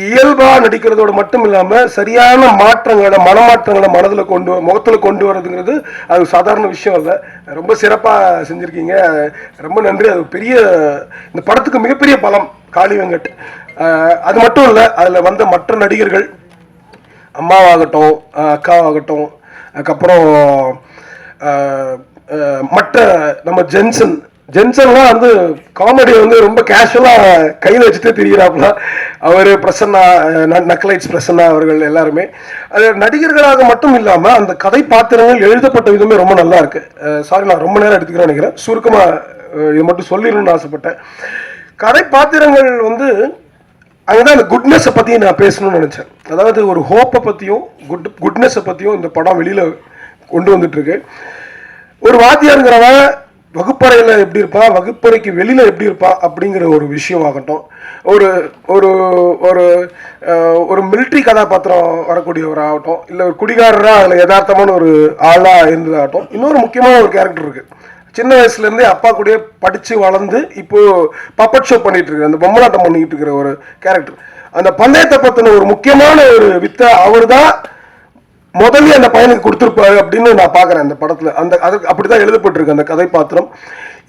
இயல்பாக நடிக்கிறதோடு மட்டும் இல்லாமல் சரியான மனமாற்றங்களை முகத்தில் கொண்டு வரதுங்கிறது அது சாதாரண விஷயம் இல்லை. ரொம்ப சிறப்பாக செஞ்சுருக்கீங்க, ரொம்ப நன்றி. அது பெரிய இந்த படத்துக்கு மிகப்பெரிய பலம் காளி வெங்கட். அது மட்டும் இல்லை, அதில் வந்த மற்ற நடிகர்கள், அம்மாவாகட்டும், அக்காவாகட்டும், அதுக்கப்புறம் மற்ற நம்ம ஜென்சன் ஜென்சன்லாம் வந்து காமெடியை வந்து ரொம்ப கேஷுவலாக கையில் வச்சுட்டே திரிகிறாப்புல. அவர் பிரசன்னா, நக்லைட்ஸ் பிரசன்னா அவர்கள் எல்லாருமே அது நடிகர்களாக மட்டும் இல்லாமல் அந்த கதை பாத்திரங்கள் எழுதப்பட்ட விதமே ரொம்ப நல்லா இருக்கு. சாரி, நான் ரொம்ப நேரம் எடுத்துக்கிறேன்னு நினைக்கிறேன். சுருக்கமாக இது மட்டும் சொல்லிடணும்னு ஆசைப்பட்டேன். கதை பாத்திரங்கள் வந்து அங்கதான் அந்த குட்னஸை பற்றி நான் பேசணும்னு நினச்சேன். அதாவது ஒரு ஹோப்பை பற்றியும் குட்னஸை பற்றியும் இந்த படம் வெளியில் கொண்டு வந்துட்டு இருக்கு. ஒரு வாத்தியாருங்கிறவன் வகுப்பறையில் எப்படி இருப்பான், வகுப்பறைக்கு வெளியில் எப்படி இருப்பான் அப்படிங்கிற ஒரு விஷயம் ஆகட்டும், ஒரு ஒரு ஒரு ஒரு மிலிட்ரி கதாபாத்திரம் வரக்கூடியவராகட்டும், இல்லை ஒரு குடிகாரராக அதில் யதார்த்தமான ஒரு ஆளாக இருந்ததாகட்டும், இன்னொரு முக்கியமான ஒரு கேரக்டர் இருக்குது. சின்ன வயசுலேருந்தே அப்பா கூடயே படித்து வளர்ந்து இப்போது பப்பட் ஷோ பண்ணிகிட்டு இருக்கிற, அந்த பொம்மலாட்டம் பண்ணிக்கிட்டு இருக்கிற ஒரு கேரக்டர். அந்த பந்தயத்தை பற்றின ஒரு முக்கியமான ஒரு வித்தை அவர் தான் முதல்ல அந்த பையனுக்கு கொடுத்துருப்பாரு அப்படின்னு நான் பார்க்குறேன் அந்த படத்தில். அது அப்படி தான் எழுதப்பட்டிருக்கு அந்த கதை பாத்திரம்.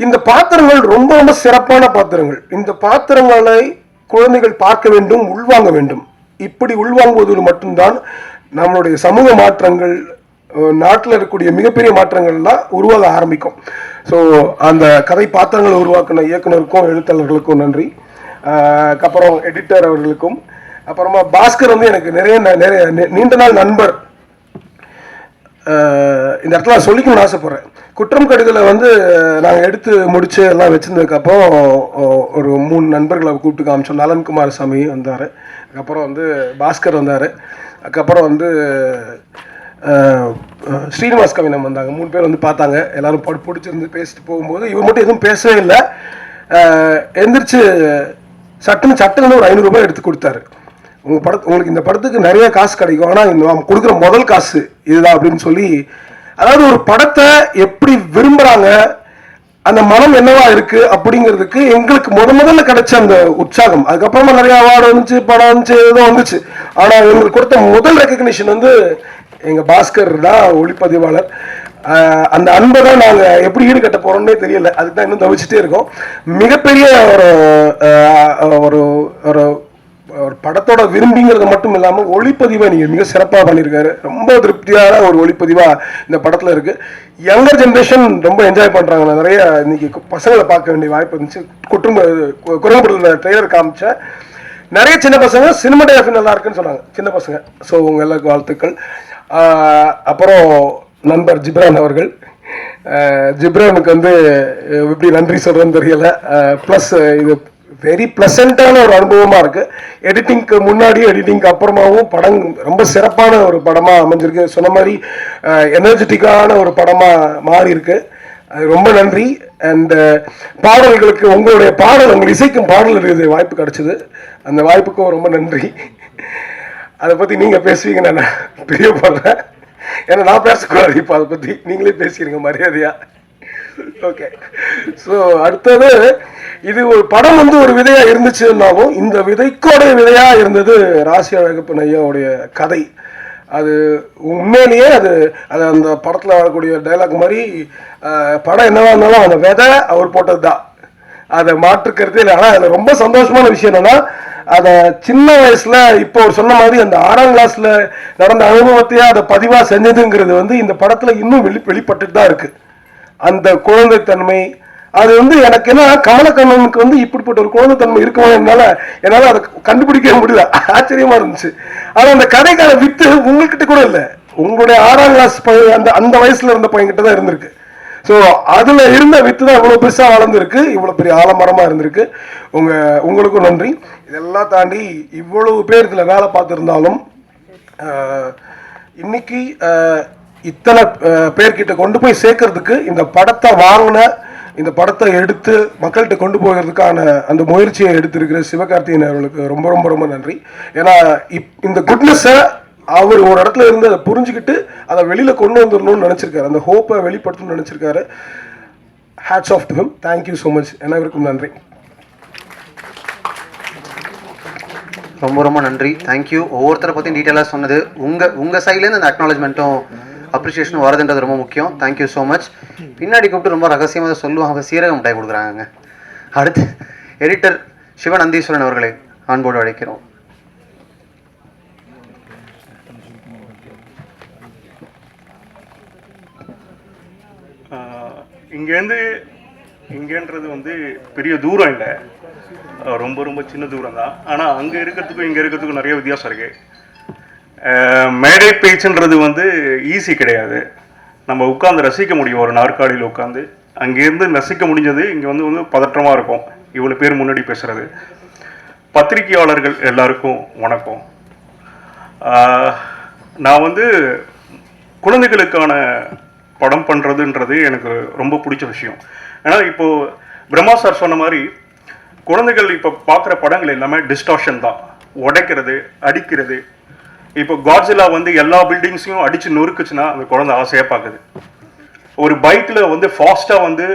இந்த பாத்திரங்கள் ரொம்ப ரொம்ப சிறப்பான பாத்திரங்கள். இந்த பாத்திரங்களை குழந்தைகள் பார்க்க வேண்டும், உள்வாங்க வேண்டும். இப்படி உள்வாங்குவதோடு மட்டும்தான் நம்மளுடைய சமூக மாற்றங்கள், நாட்டில் இருக்கக்கூடிய மிகப்பெரிய மாற்றங்கள்லாம் உருவாக ஆரம்பிக்கும். ஸோ அந்த கதை பாத்திரங்களை உருவாக்கின இயக்குனருக்கும் எழுத்தாளர்களுக்கும் நன்றி. அப்புறம் எடிட்டர் அவர்களுக்கும், அப்புறமா பாஸ்கர் வந்து எனக்கு நிறைய நீண்ட நாள் நண்பர். இந்த இடத்துல நான் சொல்லிக்கணும்னு ஆசைப்பட்றேன். குற்றம் கடிதலை வந்து நாங்கள் எடுத்து முடிச்சு எல்லாம் வச்சுருந்ததுக்கப்புறம் ஒரு 3 நண்பர்களை கூப்பிட்டு காமிச்சோம். நலன்குமார் சாமி வந்தார், அதுக்கப்புறம் வந்து பாஸ்கர் வந்தார், அதுக்கப்புறம் வந்து ஸ்ரீனிவாஸ் கவினம் வந்தாங்க. 3 பேர் வந்து பார்த்தாங்க. எல்லோரும் பிடிச்சிருந்து பேசிட்டு போகும்போது இவர் மட்டும் எதுவும் பேசவே இல்லை. எந்திரிச்சு சட்டுன்னு ஒரு 500 ரூபாய் எடுத்து கொடுத்தாரு. உங்களுக்கு இந்த படத்துக்கு நிறைய காசு கிடைக்கும், ஆனால் நம்ம கொடுக்குற முதல் காசு இதுதான் அப்படின்னு சொல்லி, அதாவது ஒரு படத்தை எப்படி விரும்புகிறாங்க, அந்த மனம் என்னவா இருக்கு அப்படிங்கிறதுக்கு எங்களுக்கு முதல்ல கிடைச்ச அந்த உற்சாகம். அதுக்கப்புறமா நிறைய அவார்டு வந்துச்சு, படம் வந்துச்சு, எதுவும் வந்துச்சு. ஆனால் எங்களுக்கு கொடுத்த முதல் ரெக்கக்னிஷன் வந்து எங்கள் பாஸ்கர் தான், ஒளிப்பதிவாளர். அந்த அன்பை தான் நாங்கள் எப்படி ஈடுகட்ட போகிறோம்னே தெரியல. அதுக்கு தான் இன்னும் தவிச்சிட்டே இருக்கோம். மிகப்பெரிய ஒரு ஒரு ஒரு படத்தோட விரும்பிங்கிறது மட்டும் இல்லாமல் ஒளிப்பதிவை நீங்கள் மிக சிறப்பாக பண்ணியிருக்காரு. ரொம்ப திருப்தியான ஒரு ஒளிப்பதிவாக இந்த படத்தில் இருக்குது. யங்கர் ஜென்ரேஷன் ரொம்ப என்ஜாய் பண்ணுறாங்க. நான் நிறைய இன்னைக்கு பசங்களை பார்க்க வேண்டிய வாய்ப்பு இருந்துச்சு. குரங்குபடத்தில் ட்ரெய்லர் காமிச்சேன். நிறைய சின்ன பசங்க சினிமாட்டோகிராஃபி நல்லா இருக்குன்னு சொன்னாங்க, சின்ன பசங்க. ஸோ உங்கள் எல்லாருக்கும் வாழ்த்துக்கள். அப்புறம் நண்பர் ஜிப்ரான் அவர்கள், ஜிப்ரானுக்கு வந்து எப்படி நன்றி சொல்கிறேன்னு தெரியல. ப்ளஸ் இது வெரி ப்ளசண்ட்டான ஒரு அனுபவமாக இருக்குது. எடிட்டிங்க்கு முன்னாடியும் எடிட்டிங்க்கு அப்புறமாவும் படம் ரொம்ப சிறப்பான ஒரு படமாக அமைஞ்சிருக்கு. சொன்ன மாதிரி எனர்ஜெட்டிக்கான ஒரு படமாக மாறி இருக்கு. ரொம்ப நன்றி. அண்ட் பாடல்களுக்கு உங்களுடைய பாடல், உங்கள் இசைக்கும் பாடல் எழுத வாய்ப்பு கிடைச்சிது. அந்த வாய்ப்புக்கும் ரொம்ப நன்றி. அதை பற்றி நீங்கள் பேசுவீங்கன்னு நான் பிரியப்படுறேன். ஏன்னா நான் பேசக்கூடாது, இப்போ அதை பற்றி நீங்களே பேசிக்கிறீங்க மரியாதையா. ஓகே. ஸோ அடுத்தது, இது ஒரு படம் வந்து ஒரு விதையாக இருந்துச்சுன்னாலும் இந்த விதைக்கோட விதையாக இருந்தது ராசி அழகப்பன் ஐயாவுடைய கதை. அது உண்மையிலேயே அது அந்த படத்தில் வரக்கூடிய டைலாக் மாதிரி, படம் என்னவா இருந்தாலும் அந்த விதை அவர் போட்டது தான், அதை மாற்றுக்கிறதே இல்லை. ஆனால் அதில் ரொம்ப சந்தோஷமான விஷயம் என்னன்னா, அதை சின்ன வயசுல இப்போ அவர் சொன்ன மாதிரி அந்த 6ஆம் கிளாஸ்ல நடந்த அனுபவத்தையே அதை பதிவாக செஞ்சதுங்கிறது வந்து இந்த படத்தில் இன்னும் வெளிப்பட்டு தான் இருக்கு. அந்த குழந்தைத்தன்மை அது வந்து எனக்கு என்ன, கமலக்கண்ணனுக்கு வந்து இப்படிப்பட்ட ஒரு குழந்தைத்தன்மை இருக்குமா என்னால் அதை கண்டுபிடிக்கவே முடியல. ஆச்சரியமா இருந்துச்சு. ஆனால் அந்த கதைக்கான வித்து உங்ககிட்ட கூட இல்லை, உங்களுடைய 6ஆம் கிளாஸ் அந்த வயசுல இருந்த பையன்கிட்ட தான் இருந்திருக்கு. ஸோ அதில் இருந்த வித்து தான் இவ்வளோ பெருசாக வளர்ந்துருக்கு, இவ்வளோ பெரிய ஆலமரமாக இருந்திருக்கு. உங்களுக்கும் நன்றி. இதெல்லாம் தாண்டி இவ்வளவு பேர் இதில் வேலை பார்த்துருந்தாலும் இன்னைக்கு இத்தனை பேர்கிட்ட கொண்டு போய் சேர்க்கறதுக்கு, இந்த படத்தை வாங்கின, இந்த படத்தை எடுத்து மக்கள்கிட்ட கொண்டு போகிறதுக்கான அந்த முயற்சியை எடுத்திருக்கிற சிவகார்த்திகேயன் அவர்களுக்கு ரொம்ப ரொம்ப ரொம்ப நன்றி. ஏன்னா இந்த குட்னஸை அவர் ஒரு இடத்துல இருந்து அதை புரிஞ்சுக்கிட்டு அதை வெளியில் கொண்டு வந்துடணும்னு நினச்சிருக்காரு, அந்த ஹோப்பை வெளிப்படுத்தணும்னு நினச்சிருக்காரு. Hats off to him. Thank you so much. அனைவருக்கும் நன்றி. ரொம்ப ரொம்ப நன்றி. தேங்க்யூ. ஒவ்வொருத்தரை பற்றியும் டீட்டெயிலாக சொன்னது, உங்கள் சைட்லேருந்து அந்த அக்னாலஜ்மெண்ட்டும் அப்ரிஷியேஷன் வரதுன்றது ரொம்ப முக்கியம். Thank you so much. பின்னாடி கூப்பிட்டு ரொம்ப ரகசியமாக சொல்லுவாங்க, சீரகம் மிட்டாய் கொடுக்குறாங்க. அடுத்து எடிட்டர் சிவநந்தீஸ்வரன் அவர்களை அன்போடு அழைக்கிறோம். இங்கேருந்து இங்கேன்றது வந்து பெரிய தூரம் இல்லை, ரொம்ப ரொம்ப சின்ன தூரம் தான். ஆனால் அங்கே இருக்கிறதுக்கும் இங்கே இருக்கிறதுக்கும் நிறைய வித்தியாசம் இருக்குது. மேடை பேச்சுன்றது வந்து ஈஸி கிடையாது. நம்ம உட்காந்து ரசிக்க முடியும், ஒரு நாற்காலியில் உட்காந்து அங்கேருந்து ரசிக்க முடிஞ்சது. இங்கே வந்து வந்து பதற்றமாக இருக்கும், இவ்வளோ பேர் முன்னாடி பேசுகிறது. பத்திரிகையாளர்கள் எல்லாருக்கும் வணக்கம். நான் வந்து குழந்தைகளுக்கான படம் பண்ணுறதுன்றது எனக்கு ரொம்ப பிடிச்ச விஷயம். ஏன்னா இப்போது பிரம்மா சார் சொன்ன மாதிரி குழந்தைகள் இப்போ பார்க்குற படங்கள் எல்லாமே டிஸ்டார்ஷன் தான், உடைக்கிறது, அடிக்கிறது. இப்போ காட்ஸிலா வந்து எல்லா பில்டிங்ஸையும் அடித்து நொறுக்குச்சுன்னா அந்த குழந்தை ஆசையாக பார்க்குது. ஒரு பைக்கில் வந்து ஃபாஸ்ட்டாக வந்து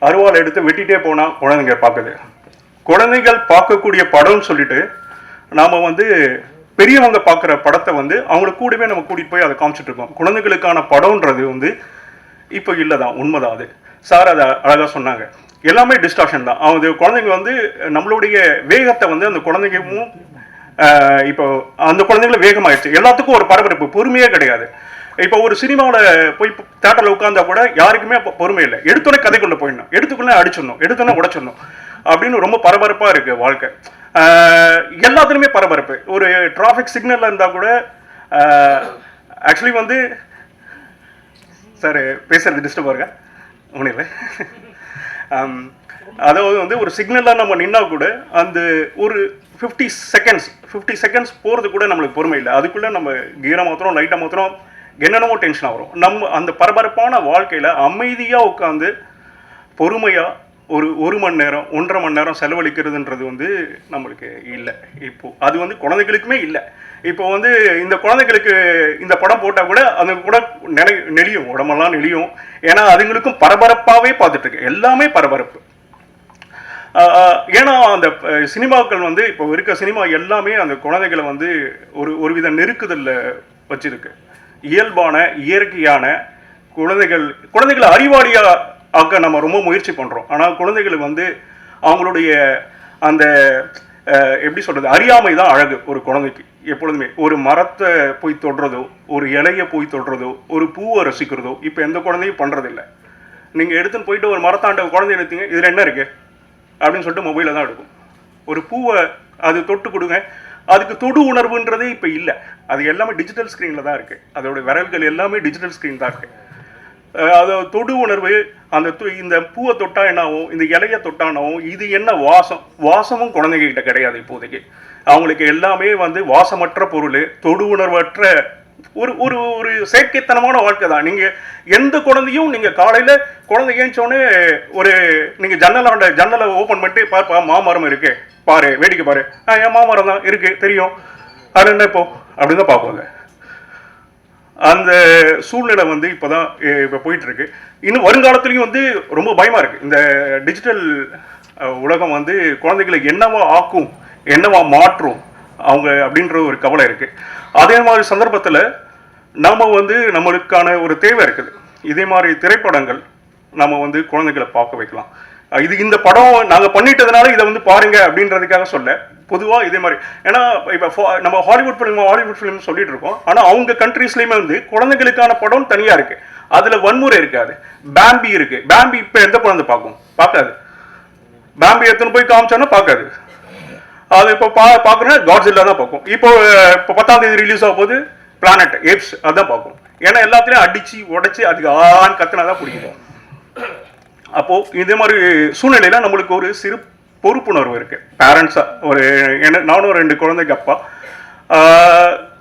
அருவாள் எடுத்து வெட்டிகிட்டே போனால் குழந்தைங்க பார்க்குது. குழந்தைகள் பார்க்கக்கூடிய படம்னு சொல்லிட்டு நாம் வந்து பெரியவங்க பார்க்குற படத்தை வந்து அவங்கள கூடவே நம்ம கூட்டிகிட்டு போய் அதை காமிச்சிட்டு இருக்கோம். குழந்தைகளுக்கான படம்ன்றது வந்து இப்போ இல்லை தான், உண்மைதான். அது சார் அதை அழகாக சொன்னாங்க, எல்லாமே டிஸ்டார்ஷன் தான். அது குழந்தைங்க வந்து நம்மளுடைய வேகத்தை வந்து அந்த குழந்தைங்களும் இப்போ அந்த குழந்தைங்களும் வேகமாகிடுச்சு. எல்லாத்துக்கும் ஒரு பரபரப்பு, பொறுமையே கிடையாது. இப்போ ஒரு சினிமாவில் போய் தேட்டரில் உட்காந்தா கூட யாருக்குமே பொறுமை இல்லை. எடுத்தோடனே கதைக்குள்ளே போயிடணும், எடுத்துக்குள்ளே அடிச்சிடணும், எடுத்தோடனே உடைச்சிடணும் அப்படின்னு ரொம்ப பரபரப்பாக இருக்குது வாழ்க்கை. எல்லாத்துலேயுமே பரபரப்பு. ஒரு டிராஃபிக் சிக்னலில் இருந்தால் கூட ஆக்சுவலி வந்து சார் பேசுறது டிஸ்டர்ப் ஆகுங்க ஒன்றும் இல்லை. அதாவது வந்து ஒரு சிக்னலில் நம்ம நின்னா கூட அந்த ஒரு 50 செகண்ட்ஸ் போகிறது கூட நம்மளுக்கு பொறுமை இல்லை. அதுக்குள்ளே நம்ம கீரை மாத்திரம், லைட்டாக மாத்திரம், என்னென்னமோ டென்ஷன் ஆகிறோம். நம்ம அந்த பரபரப்பான வாழ்க்கையில் அமைதியாக உட்காந்து பொறுமையாக ஒரு மணி நேரம் 1.5 மணி நேரம் செலவழிக்கிறதுன்றது வந்து நம்மளுக்கு இல்லை. இப்போது அது வந்து குழந்தைகளுக்குமே இல்லை. இப்போ வந்து இந்த குழந்தைகளுக்கு இந்த படம் போட்டால் கூட அது கூட நெளியும், உடம்பெல்லாம் நெளியும். ஏன்னா அதுங்களுக்கும் பரபரப்பாகவே பார்த்துட்ருக்கு, எல்லாமே பரபரப்பு. ஏன்னா அந்த சினிமாக்கள் வந்து இப்போ இருக்க சினிமா எல்லாமே அந்த குழந்தைகளை வந்து ஒரு வித நெருக்குதலில் வச்சிருக்கு. இயல்பான இயற்கையான குழந்தைகளை அறிவாளியாக ஆக்க நம்ம ரொம்ப முயற்சி பண்ணுறோம். ஆனால் குழந்தைகளுக்கு வந்து அவங்களுடைய அந்த எப்படி சொல்கிறது, அறியாமை தான் அழகு. ஒரு குழந்தைக்கு எப்பொழுதுமே ஒரு மரத்தை போய் தொடுறதோ, ஒரு இலையை போய் தொடுறதோ, ஒரு பூவை ரசிக்கிறதோ இப்போ எந்த குழந்தையும் பண்ணுறதில்ல. நீங்கள் எடுத்துன்னு போயிட்டு ஒரு மரத்தாண்ட குழந்தைய எடுத்தீங்க, இதில் என்ன இருக்குது அப்படின்னு சொல்லிட்டு மொபைலில் தான் எடுக்கும். ஒரு பூவை அது தொட்டு கொடுங்க, அதுக்கு தொடு உணர்வுன்றதே இப்போ இல்லை. அது எல்லாமே டிஜிட்டல் ஸ்க்ரீனில் தான் இருக்குது. அதோட விரல்கள் எல்லாமே டிஜிட்டல் ஸ்க்ரீன் தான் இருக்குது. அது தொடு உணர்வு, அந்த இந்த பூவை தொட்டா என்னாகும், இந்த இலையை தொட்டானாவும், இது என்ன வாசமும் குழந்தைகிட்ட கிடையாது இப்போதைக்கு. அவங்களுக்கு எல்லாமே வந்து வாசமற்ற பொருள், தொடு உணர்வற்ற ஒரு ஒரு ஒரு செயற்கைத்தனமான வாழ்க்கை தான். நீங்கள் எந்த குழந்தையும் நீங்கள் காலையில் குழந்தை ஏஞ்சோடனே ஒரு நீங்கள் ஜன்னலை ஓப்பன் பண்ணிட்டு பார்ப்பா, மாமரம் இருக்கு பாரு, வேடிக்கை பாரு, என் மாமரம் தான் இருக்கு தெரியும், அது என்ன இப்போ அப்படின்னு தான் பார்ப்பாங்க. அந்த சூழ்நிலை வந்து இப்போ போயிட்டுருக்கு. இன்னும் வருங்காலத்துலேயும் வந்து ரொம்ப பயமாக இருக்குது. இந்த டிஜிட்டல் உலகம் வந்து குழந்தைகளுக்கு என்னவா ஆக்கும், என்னவா மாற்றும் அவங்க அப்படின்ற ஒரு கவலை இருக்குது. அதே மாதிரி சந்தர்ப்பத்தில் நம்ம வந்து நம்மளுக்கான ஒரு தேவை இருக்குது. இதே மாதிரி திரைப்படங்கள் நம்ம வந்து குழந்தைகளை பார்க்க வைக்கலாம். இந்த படம் நாங்கள் பண்ணிட்டதுனால இதை வந்து பாருங்க அப்படின்றதுக்காக சொல்ல, பொதுவாக இதே மாதிரி. ஏன்னா இப்போ நம்ம ஹாலிவுட் ஃபிலிம் சொல்லிட்டு இருக்கோம். ஆனால் அவங்க கண்ட்ரீஸ்லேயுமே வந்து குழந்தைகளுக்கான படம் தனியாக இருக்குது. அதில் வன்முறை இருக்காது. பேம்பி இருக்குது. பேம்பி இப்போ எந்த குழந்தை பார்க்காது. பேம்பி எத்தனை போய் காமிச்சோன்னா பார்க்காது. அது இப்போ பார்க்குறேன்னா காட்ஸில்லா தான் பார்க்கும். இப்போ 10ஆம் தேதி ரிலீஸ் ஆக போது பிளானட் ஏப்ஸ் அதுதான் பார்க்கும். ஏன்னா எல்லாத்துலேயும் அடித்து உடச்சி அதுக்கு ஆண் கத்துனா தான் பிடிக்கும். அப்போது இதே மாதிரி சூழ்நிலையில் நம்மளுக்கு ஒரு சிறு பொறுப்புணர்வு இருக்குது. பேரண்ட்ஸாக நானும் 2 குழந்தைக்கு அப்பா,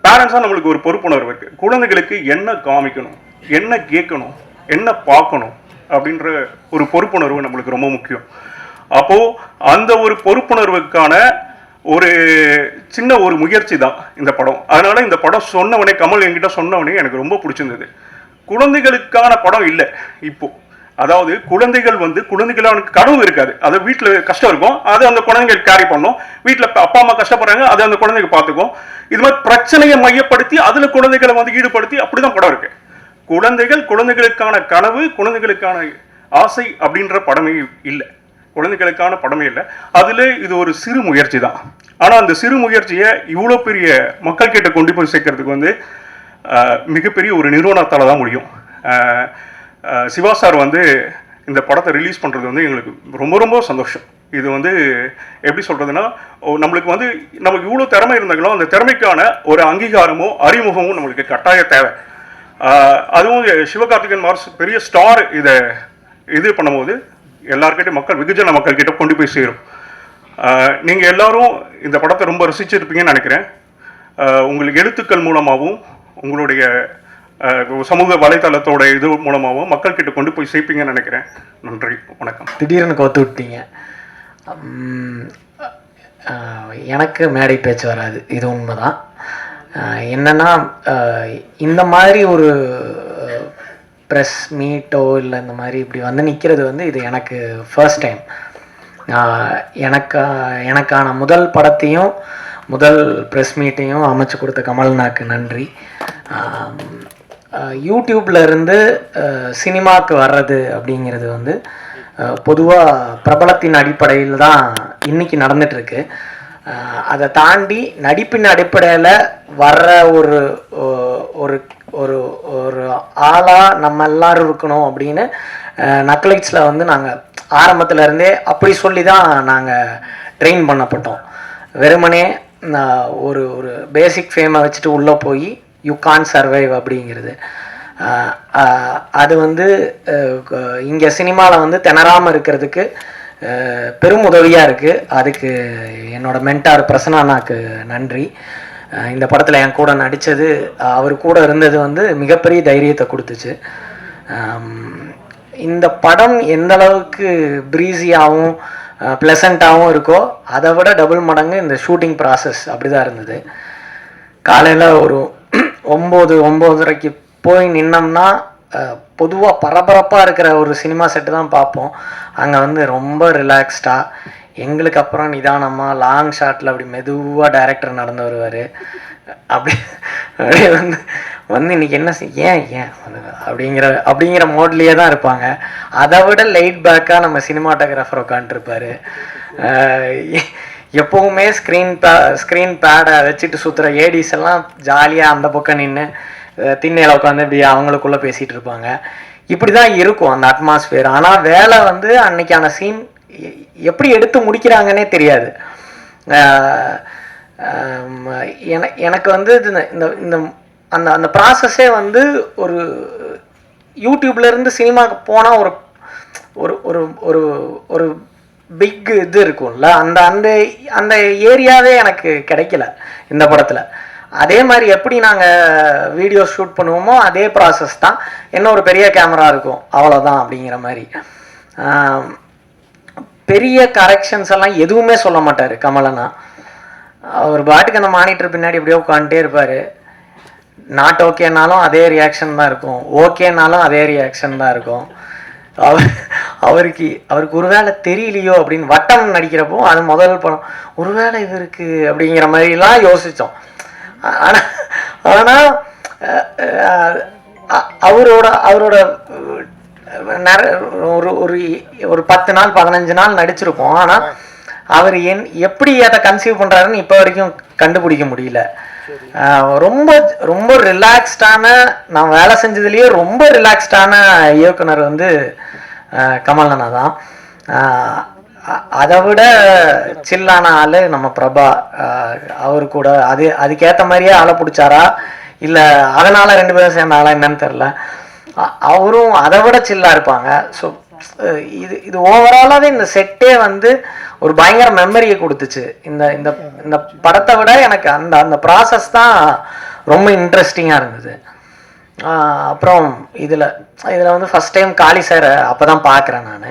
பேரண்ட்ஸாக நம்மளுக்கு ஒரு பொறுப்புணர்வு இருக்குது. குழந்தைகளுக்கு என்ன காமிக்கணும், என்ன கேட்கணும், என்ன பார்க்கணும் அப்படின்ற ஒரு பொறுப்புணர்வு நம்மளுக்கு ரொம்ப முக்கியம். அப்போது அந்த ஒரு பொறுப்புணர்வுக்கான ஒரு சின்ன ஒரு முயற்சி தான் இந்த படம். அதனால இந்த படம் சொன்னவனே, கமல் என்கிட்ட சொன்னவனே எனக்கு ரொம்ப பிடிச்சிருந்தது. குழந்தைகளுக்கான படம் இல்லை இப்போ. அதாவது குழந்தைகள் வந்து குழந்தைகளுக்கு கனவு இருக்காது, அது வீட்டில் கஷ்டம் இருக்கும், அது அந்த குழந்தைகள் கேரி பண்ணும். வீட்டில் அப்பா அம்மா கஷ்டப்படுறாங்க, அது அந்த குழந்தைங்க பார்த்துக்கும். இது மாதிரி பிரச்சனையை மையப்படுத்தி அதில் குழந்தைகளை வந்து ஈடுபடுத்தி அப்படிதான் படம் இருக்கு. குழந்தைகளுக்கான கனவு, குழந்தைகளுக்கான ஆசை அப்படின்ற படமே இல்லை. குழந்தைகளுக்கான படமே இல்லை. அதில் இது ஒரு சிறு முயற்சி தான். ஆனால் அந்த சிறு முயற்சியை இவ்வளோ பெரிய மக்கள் கிட்ட கொண்டு போய் சேர்க்கறதுக்கு வந்து மிகப்பெரிய ஒரு நிறுவனத்தால் தான் முடியும். சிவா சார் வந்து இந்த படத்தை ரிலீஸ் பண்ணுறது வந்து எங்களுக்கு ரொம்ப ரொம்ப சந்தோஷம். இது வந்து எப்படி சொல்கிறதுனா, நம்மளுக்கு வந்து நமக்கு இவ்வளோ திறமை இருந்தாங்களோ அந்த திறமைக்கான ஒரு அங்கீகாரமோ அறிமுகமும் நம்மளுக்கு கட்டாய தேவை. அதுவும் சிவகார்த்திகேயன் மார்ஸ் பெரிய ஸ்டார் இதை இது பண்ணும்போது எல்லாருக்கிட்டையும் வெகுஜன மக்கள்கிட்ட கொண்டு போய் சேரும். நீங்கள் எல்லாரும் இந்த படத்தை ரொம்ப ரசிச்சிருப்பீங்கன்னு நினைக்கிறேன். உங்களுக்கு எழுத்துக்கள் மூலமாகவும் உங்களுடைய சமூக வலைத்தளத்தோட இது மூலமாகவும் மக்கள்கிட்ட கொண்டு போய் சேர்ப்பீங்கன்னு நினைக்கிறேன். நன்றி, வணக்கம். திடீர்னு கோத்து விட்டீங்க. எனக்கு மேடை பேச்சு வராது, இது உண்மைதான். என்னென்னா இந்த மாதிரி ஒரு ப்ரெஸ் மீட்டோ இல்லை இந்த மாதிரி இப்படி வந்து நிற்கிறது வந்து இது எனக்கு ஃபர்ஸ்ட் டைம். எனக்கான முதல் படத்தையும் முதல் ப்ரெஸ் மீட்டையும் அமைச்சு கொடுத்த கமல்நாக்கு நன்றி. யூடியூப்ல இருந்து சினிமாவுக்கு வர்றது அப்படிங்கிறது வந்து பொதுவாக பிரபலத்தின் அடிப்படையில் தான் இன்றைக்கி நடந்துகிட்ருக்கு. அதை தாண்டி நடிப்பின் அடிப்படையில் வர்ற ஒரு ஒரு ஒரு ஒரு ஆளாக நம்ம எல்லாரும் இருக்கணும் அப்படின்னு நக்லைட்ஸில் வந்து நாங்கள் ஆரம்பத்துலேருந்தே அப்படி சொல்லி தான் நாங்கள் ட்ரெயின் பண்ணப்பட்டோம். வெறுமனே ஒரு ஒரு பேசிக் ஃபேமை வச்சுட்டு உள்ளே போய் யூ கான் சர்வைவ் அப்படிங்கிறது அது வந்து இங்கே சினிமாவில் வந்து திணறாமல் இருக்கிறதுக்கு பெரும் உதவியாக இருக்குது. அதுக்கு என்னோட மென்டார் பிரசன்னாக்கு நன்றி. இந்த படத்தில் என் கூட நடித்தது, அவர் கூட இருந்தது வந்து மிகப்பெரிய தைரியத்தை கொடுத்துச்சு. இந்த படம் எந்த அளவுக்கு ப்ரீஸியாகவும் ப்ளசண்ட்டாகவும் இருக்கோ அதை விட டபுள் மடங்கு இந்த ஷூட்டிங் ப்ராசஸ் அப்படி தான் இருந்தது. காலையில் ஒரு 9-9:30 போய் நின்னோம்னா பொதுவாக பரபரப்பாக இருக்கிற ஒரு சினிமா செட்டு தான் பார்ப்போம். அங்கே வந்து ரொம்ப ரிலாக்ஸ்டாக எங்களுக்கு அப்புறம் நிதானமாக லாங் ஷாட்டில் அப்படி மெதுவாக டைரக்டர் நடந்து வருவார். அப்படியே வந்து இன்றைக்கி என்ன ஏன் அப்படிங்கிற மோட்லேயே தான் இருப்பாங்க. அதை விட லைட் பேக்காக நம்ம சினிமாட்டோகிராஃபர் உட்காந்துருப்பார். எப்போவுமே ஸ்க்ரீன் பேடை வச்சுட்டு சுற்றுற ஏடிஸ் எல்லாம் ஜாலியாக அந்த பக்கம் நின்று திண்ணையில் உட்காந்து இப்படி அவங்களுக்குள்ளே பேசிகிட்டு இருப்பாங்க. இப்படி தான் இருக்கும் அந்த அட்மாஸ்பியர். ஆனால் வேலை வந்து அன்னைக்கான சீன் எப்படி எடுத்து முடிக்கிறாங்கன்னே தெரியாது. எனக்கு வந்து இந்த இந்த அந்த அந்த ப்ராசஸே வந்து ஒரு யூடியூப்லேருந்து சினிமாவுக்கு போனால் ஒரு ஒரு ஒரு ஒரு ஒரு பிக் இது இருக்கும்ல, அந்த அந்த அந்த ஏரியாவே எனக்கு கிடைக்கல இந்த படத்தில். அதே மாதிரி எப்படி நாங்கள் வீடியோ ஷூட் பண்ணுவோமோ அதே ப்ராசஸ் தான். என்ன ஒரு பெரிய கேமரா இருக்கும் அவ்வளோதான் அப்படிங்கிற மாதிரி. பெரிய கரெக்ஷன்ஸ் எல்லாம் எதுவுமே சொல்ல மாட்டார் கமலனா. அவர் பாட்டுக்கு அந்த மானிட்டர் பின்னாடி இப்படியே உட்காந்துட்டே இருப்பார். நாட் ஓகேனாலும் அதே ரியாக்ஷன் தான் இருக்கும், ஓகேனாலும் அதே ரியாக்ஷன் தான் இருக்கும். அவருக்கு ஒருவேளை தெரியலையோ அப்படின்னு வட்டம் நடிக்கிறப்போ அது முதல் படம் ஒருவேளை இவருக்கு அப்படிங்கிற மாதிரிலாம் யோசித்தோம். ஆனால் அவரோட ஒரு ஒரு 10 நாள் 15 நாள் நடிச்சிருப்போம். ஆனால் அவர் எப்படி அதை கன்சீவ் பண்ணுறாருன்னு இப்போ வரைக்கும் கண்டுபிடிக்க முடியல. ரொம்ப ரொம்ப ரிலாக்ஸ்டான, நான் வேலை செஞ்சதுலேயே ரொம்ப ரிலாக்ஸ்டான இயக்குனர் வந்து கமலனா தான். அதை விட சில்லான ஆள் நம்ம பிரபா. அவர் கூட அதுக்கேற்ற மாதிரியே ஆளை பிடிச்சாரா இல்லை அதனால் 2 பேரும் சேர்ந்த ஆளா என்னன்னு தெரில. அவரும் அதை விட சில்லாக இருப்பாங்க. ஸோ இது ஓவராலாகவே இந்த செட்டே வந்து ஒரு பயங்கர மெமரியை கொடுத்துச்சு. இந்த இந்த இந்த படத்தை விட எனக்கு அந்த அந்த ப்ராசஸ் தான் ரொம்ப இன்ட்ரெஸ்டிங்காக இருந்தது. அப்புறம் இதில் வந்து ஃபஸ்ட் டைம் காளி சாரை அப்போ தான் பார்க்குறேன் நான்.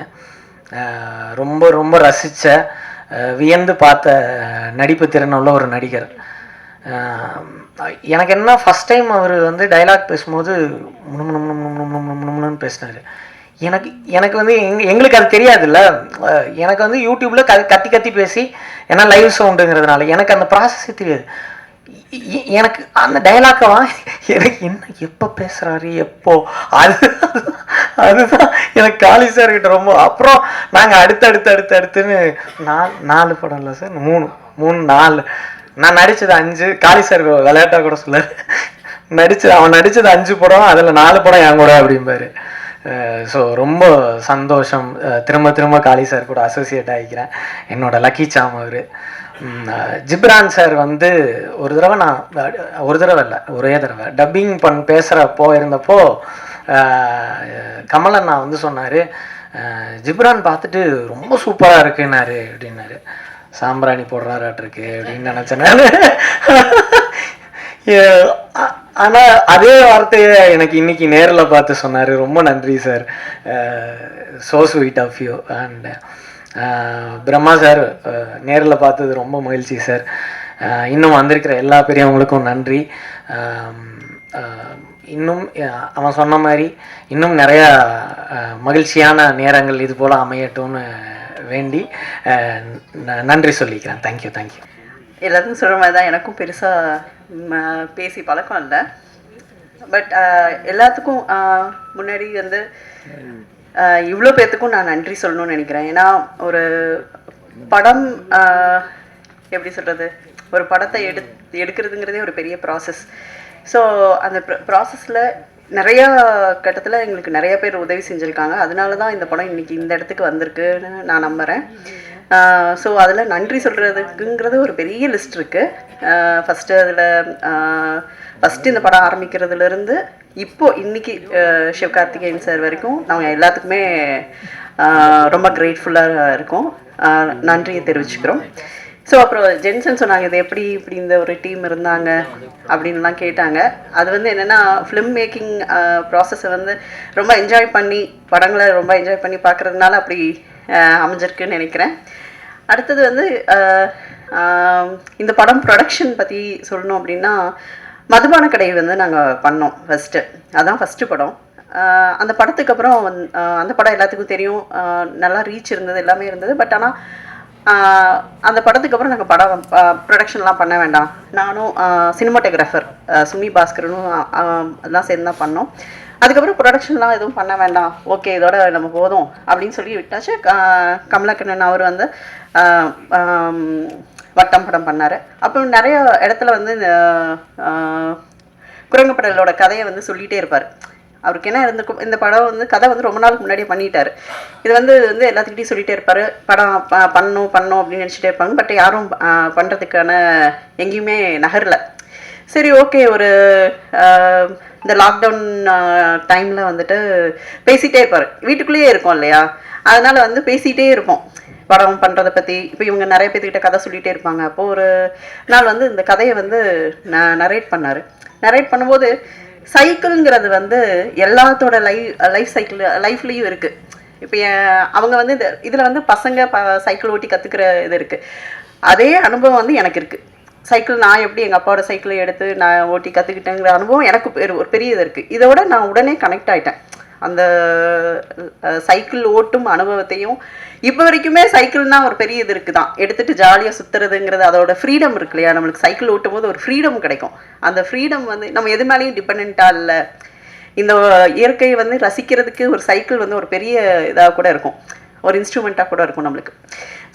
ரொம்ப ரொம்ப ரசித்த வியந்து பார்த்த நடிப்பு திறன் உள்ள ஒரு நடிகர். எனக்கு என்ன ஃபஸ்ட் டைம் அவர் வந்து டைலாக் பேசும்போது முணுமுணுன்னு பேசினார். எனக்கு வந்து எங்களுக்கு அது தெரியாதுல்ல. எனக்கு வந்து யூடியூப்பில் கத்தி பேசி ஏன்னா லைவ் சவுண்டுங்கிறதுனால எனக்கு அந்த ப்ராசஸே தெரியாது. எனக்கு அந்த டைலாக்கவா எனக்கு என்ன எப்போ பேசுகிறாரு எப்போ அதுதான் எனக்கு காளி சார்கிட்ட ரொம்ப. அப்புறம் நாங்கள் அடுத்துன்னு 4 படம் இல்லை சார், 3-4 நான் நடித்தது 5. காளி சார் விளையாட்டாக கூட சொல்ல அவன் நடித்தது 5 படம், அதில் 4 படம் என் கூட அப்படிம்பாரு. ஸோ ரொம்ப சந்தோஷம். திரும்ப திரும்ப காளி சார் கூட அசோசியேட் ஆகிக்கிறேன். என்னோட லக்கி சாம் அவர். ஜிப்ரான் சார் வந்து ஒரு தடவை இல்லை ஒரே தடவை டப்பிங் பேசுகிறப்போ இருந்தப்போ கமலண்ணா வந்து சொன்னார், ஜிப்ரான் பார்த்துட்டு ரொம்ப சூப்பராக இருக்குன்னாரு அப்படின்னாரு. சாம்பிராணி போடுறாராட்டிருக்கு அப்படின்னு நினச்சேன் நான். ஆனால் அதே வார்த்தையை எனக்கு இன்னைக்கு நேரில் பார்த்து சொன்னார். ரொம்ப நன்றி sir, so sweet of you. And Brahma sir நேரில் பார்த்தது ரொம்ப மகிழ்ச்சி சார். இன்னும் வந்திருக்கிற எல்லா பெரியவங்களுக்கும் நன்றி. இன்னும் அவன் சொன்ன மாதிரி இன்னும் நிறையா மகிழ்ச்சியான நேரங்கள் இது போல் அமையட்டும்னு வேண்டி நன்றி சொல்லிக்கிறேன். தேங்க்யூ. எல்லாத்துக்கும் சொல்கிற மாதிரி தான், எனக்கும் பெருசாக பேசி பழக்கம் இல்லை. பட் எல்லாத்துக்கும் முன்னாடி வந்து இவ்வளோ பேர்த்துக்கும் நான் நன்றி சொல்லணும்னு நினைக்கிறேன். ஏன்னா ஒரு படம் எப்படி சொல்கிறது, ஒரு படத்தை எடுக்கிறதுங்கிறதே ஒரு பெரிய ப்ராசஸ். ஸோ அந்த ப்ராசஸில் நிறையா கட்டத்தில் எங்களுக்கு நிறைய பேர் உதவி செஞ்சுருக்காங்க. அதனால தான் இந்த படம் இன்றைக்கி இந்த இடத்துக்கு வந்திருக்குன்னு நான் நம்புகிறேன். ஸோ அதில் நன்றி சொல்கிறதுக்குங்கிறது ஒரு பெரிய லிஸ்ட் இருக்குது. ஃபஸ்ட்டு இந்த படம் ஆரம்பிக்கிறதுலேருந்து இப்போது இன்றைக்கி சிவகார்த்திகேயன் சார் வரைக்கும் நாங்கள் எல்லாத்துக்குமே ரொம்ப கிரேட்ஃபுல்லாக இருக்கோம். நன்றியை தெரிவிச்சுக்கிறோம். ஸோ அப்புறம் ஜென்சன் சொன்னாங்க, இது எப்படி இப்படி இந்த ஒரு டீம் இருந்தாங்க அப்படின்லாம் கேட்டாங்க. அது வந்து என்னென்னா, ஃபிலிம் மேக்கிங் ப்ராசஸை வந்து ரொம்ப என்ஜாய் பண்ணி, படங்களை ரொம்ப என்ஜாய் பண்ணி பார்க்குறதுனால அப்படி அமைஞ்சிருக்குன்னு நினைக்கிறேன். அடுத்தது வந்து இந்த படம் ப்ரொடக்ஷன் பற்றி சொல்லணும் அப்படின்னா, மதுபான கடை வந்து நாங்கள் பண்ணோம் ஃபஸ்ட்டு. அதுதான் ஃபஸ்ட்டு படம். அந்த படத்துக்கு அப்புறம் அந்த படம் எல்லாத்துக்கும் தெரியும், நல்லா ரீச் இருந்தது, எல்லாமே இருந்தது. பட் ஆனால் அந்த படத்துக்கு அப்புறம் நாங்கள் படம் ப்ரொடக்ஷன்லாம் பண்ண வேண்டாம், நானும் சினிமாட்டோகிராஃபர் சுமி பாஸ்கரனும் எல்லாம் சேர்ந்து தான் பண்ணோம். அதுக்கப்புறம் ப்ரொடக்ஷன்லாம் எதுவும் பண்ண வேண்டாம், ஓகே இதோட நம்ம போதும் அப்படின்னு சொல்லி விட்டாச்சு. கமலக்கண்ணன் அவர் வந்து வட்டம் படம் பண்ணார். அப்புறம் நிறைய இடத்துல வந்து குரங்குப்படலோட கதையை வந்து சொல்லிகிட்டே இருப்பார். அவருக்கு என்ன இருந்திருக்கும், இந்த படம் வந்து கதை வந்து ரொம்ப நாளுக்கு முன்னாடியே பண்ணிட்டார். இது வந்து எல்லாத்துக்கிட்டையும் சொல்லிகிட்டே இருப்பார், படம் பண்ணணும் அப்படின்னு நினச்சிட்டே இருப்பாங்க. பட் யாரும் பண்ணுறதுக்கான எங்கேயுமே நகரல. சரி ஓகே, ஒரு இந்த லாக்டவுன் டைமில் வந்துட்டு பேசிகிட்டே இருப்பார். வீட்டுக்குள்ளேயே இருக்கோம் இல்லையா, அதனால் வந்து பேசிகிட்டே இருப்போம் படம் பண்ணுறதை பற்றி. இப்போ இவங்க நிறைய பேர்த்துக்கிட்ட கதை சொல்லிகிட்டே இருப்பாங்க. அப்போது ஒரு நாள் வந்து இந்த கதையை வந்து நரேட் பண்ணார். நரேட் பண்ணும்போது சைக்கிள்ங்கிறது வந்து எல்லாத்தோட லைஃப்லேயும் இருக்குது. இப்போ அவங்க வந்து இதில் வந்து பசங்க சைக்கிள் ஓட்டி கற்றுக்கிற இது இருக்குது. அதே அனுபவம் வந்து எனக்கு இருக்குது. சைக்கிள் நான் எப்படி எங்கள் அப்பாவோட சைக்கிளை எடுத்து நான் ஓட்டி கற்றுக்கிட்டேங்கிற அனுபவம் எனக்கு ஒரு பெரிய இது இருக்குது. இதோட நான் உடனே கனெக்ட் ஆகிட்டேன். அந்த சைக்கிள் ஓட்டும் அனுபவத்தையும் இப்போ வரைக்குமே சைக்கிள்னா ஒரு பெரிய இது இருக்குது தான், எடுத்துகிட்டு ஜாலியாக சுற்றுறதுங்கிறது, அதோட ஃப்ரீடம் இருக்கு இல்லையா. நம்மளுக்கு சைக்கிள் ஓட்டும் போது ஒரு ஃப்ரீடம் கிடைக்கும். அந்த ஃப்ரீடம் வந்து நம்ம எது மேலேயும் டிபெண்ட்டாக இல்லை. இந்த இயற்கையை வந்து ரசிக்கிறதுக்கு ஒரு சைக்கிள் வந்து ஒரு பெரிய இதாக கூட இருக்கும், ஒரு இன்ஸ்ட்ருமெண்ட்டாக கூட இருக்கும் நம்மளுக்கு.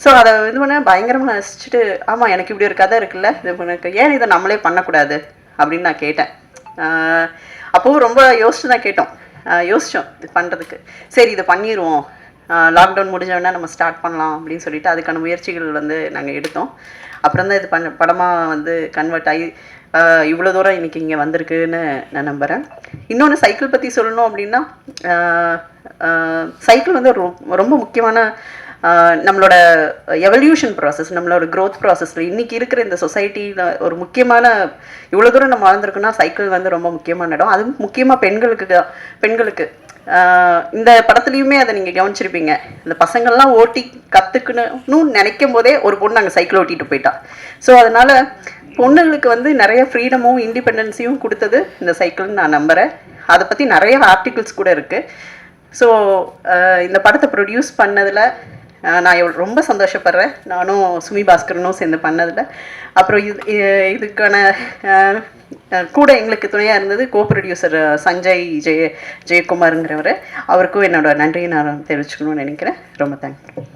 ஸோ அதை இது பண்ண பயங்கரமாக ரசிச்சுட்டு, ஆமாம் எனக்கு இப்படி ஒரு கதை இருக்குல்ல, இது எனக்கு ஏன் இதை நம்மளே பண்ணக்கூடாது அப்படின்னு நான் கேட்டேன். அப்போவும் ரொம்ப யோசிச்சு தான் கேட்டோம், யோசித்தோம் இது பண்ணுறதுக்கு. சரி இதை பண்ணிடுவோம், லாக்டவுன் முடிஞ்சோடனே நம்ம ஸ்டார்ட் பண்ணலாம் அப்படின்னு சொல்லிட்டு அதுக்கான முயற்சிகள் வந்து நாங்கள் எடுத்தோம். அப்புறம் தான் இது படமாக வந்து கன்வெர்ட் ஆகி இவ்வளோ தூரம் இன்றைக்கி இங்கே வந்திருக்குன்னு நான் நம்புகிறேன். இன்னொன்று சைக்கிள் பற்றி சொல்லணும் அப்படின்னா, சைக்கிள் வந்து ஒரு ரொம்ப முக்கியமான நம்மளோட எவல்யூஷன் ப்ராசஸ், நம்மளோட க்ரோத் ப்ராசஸில் இன்றைக்கி இருக்கிற இந்த சொசைட்டியில் ஒரு முக்கியமான இவ்வளோ தூரம் நம்ம வளர்ந்துருக்குன்னா சைக்கிள் வந்து ரொம்ப முக்கியமான இடம். அதுவும் முக்கியமாக பெண்களுக்கு இந்த படத்துலையுமே அதை நீங்கள் கவனிச்சிருப்பீங்க. இந்த பசங்கள்லாம் ஓட்டி கற்றுக்கணும்னு நினைக்கும் போதே ஒரு பொண்ணு அங்கே சைக்கிள் ஓட்டிகிட்டு போயிட்டா. ஸோ அதனால் பொண்ணுங்களுக்கு வந்து நிறைய ஃப்ரீடமும் இண்டிபெண்டன்ஸையும் கொடுத்தது இந்த சைக்கிள்னு நான் நம்புகிறேன். அதை பற்றி நிறைய ஆர்டிகிள்ஸ் கூட இருக்குது. ஸோ இந்த படத்தை ப்ரொடியூஸ் பண்ணதில் நான் ரொம்ப சந்தோஷப்படுறேன், நானும் சுமி பாஸ்கரனும் சேர்ந்து பண்ணதில். அப்புறம் இதுக்கான கூட எங்களுக்கு துணையாக இருந்தது கோ ப்ரொடியூசர் சஞ்சய் ஜெயக்குமாருங்கிறவர். அவருக்கும் என்னோட நன்றியை நான் தெரிவிச்சுக்கணும்னு நினைக்கிறேன். ரொம்ப தேங்க்யூ.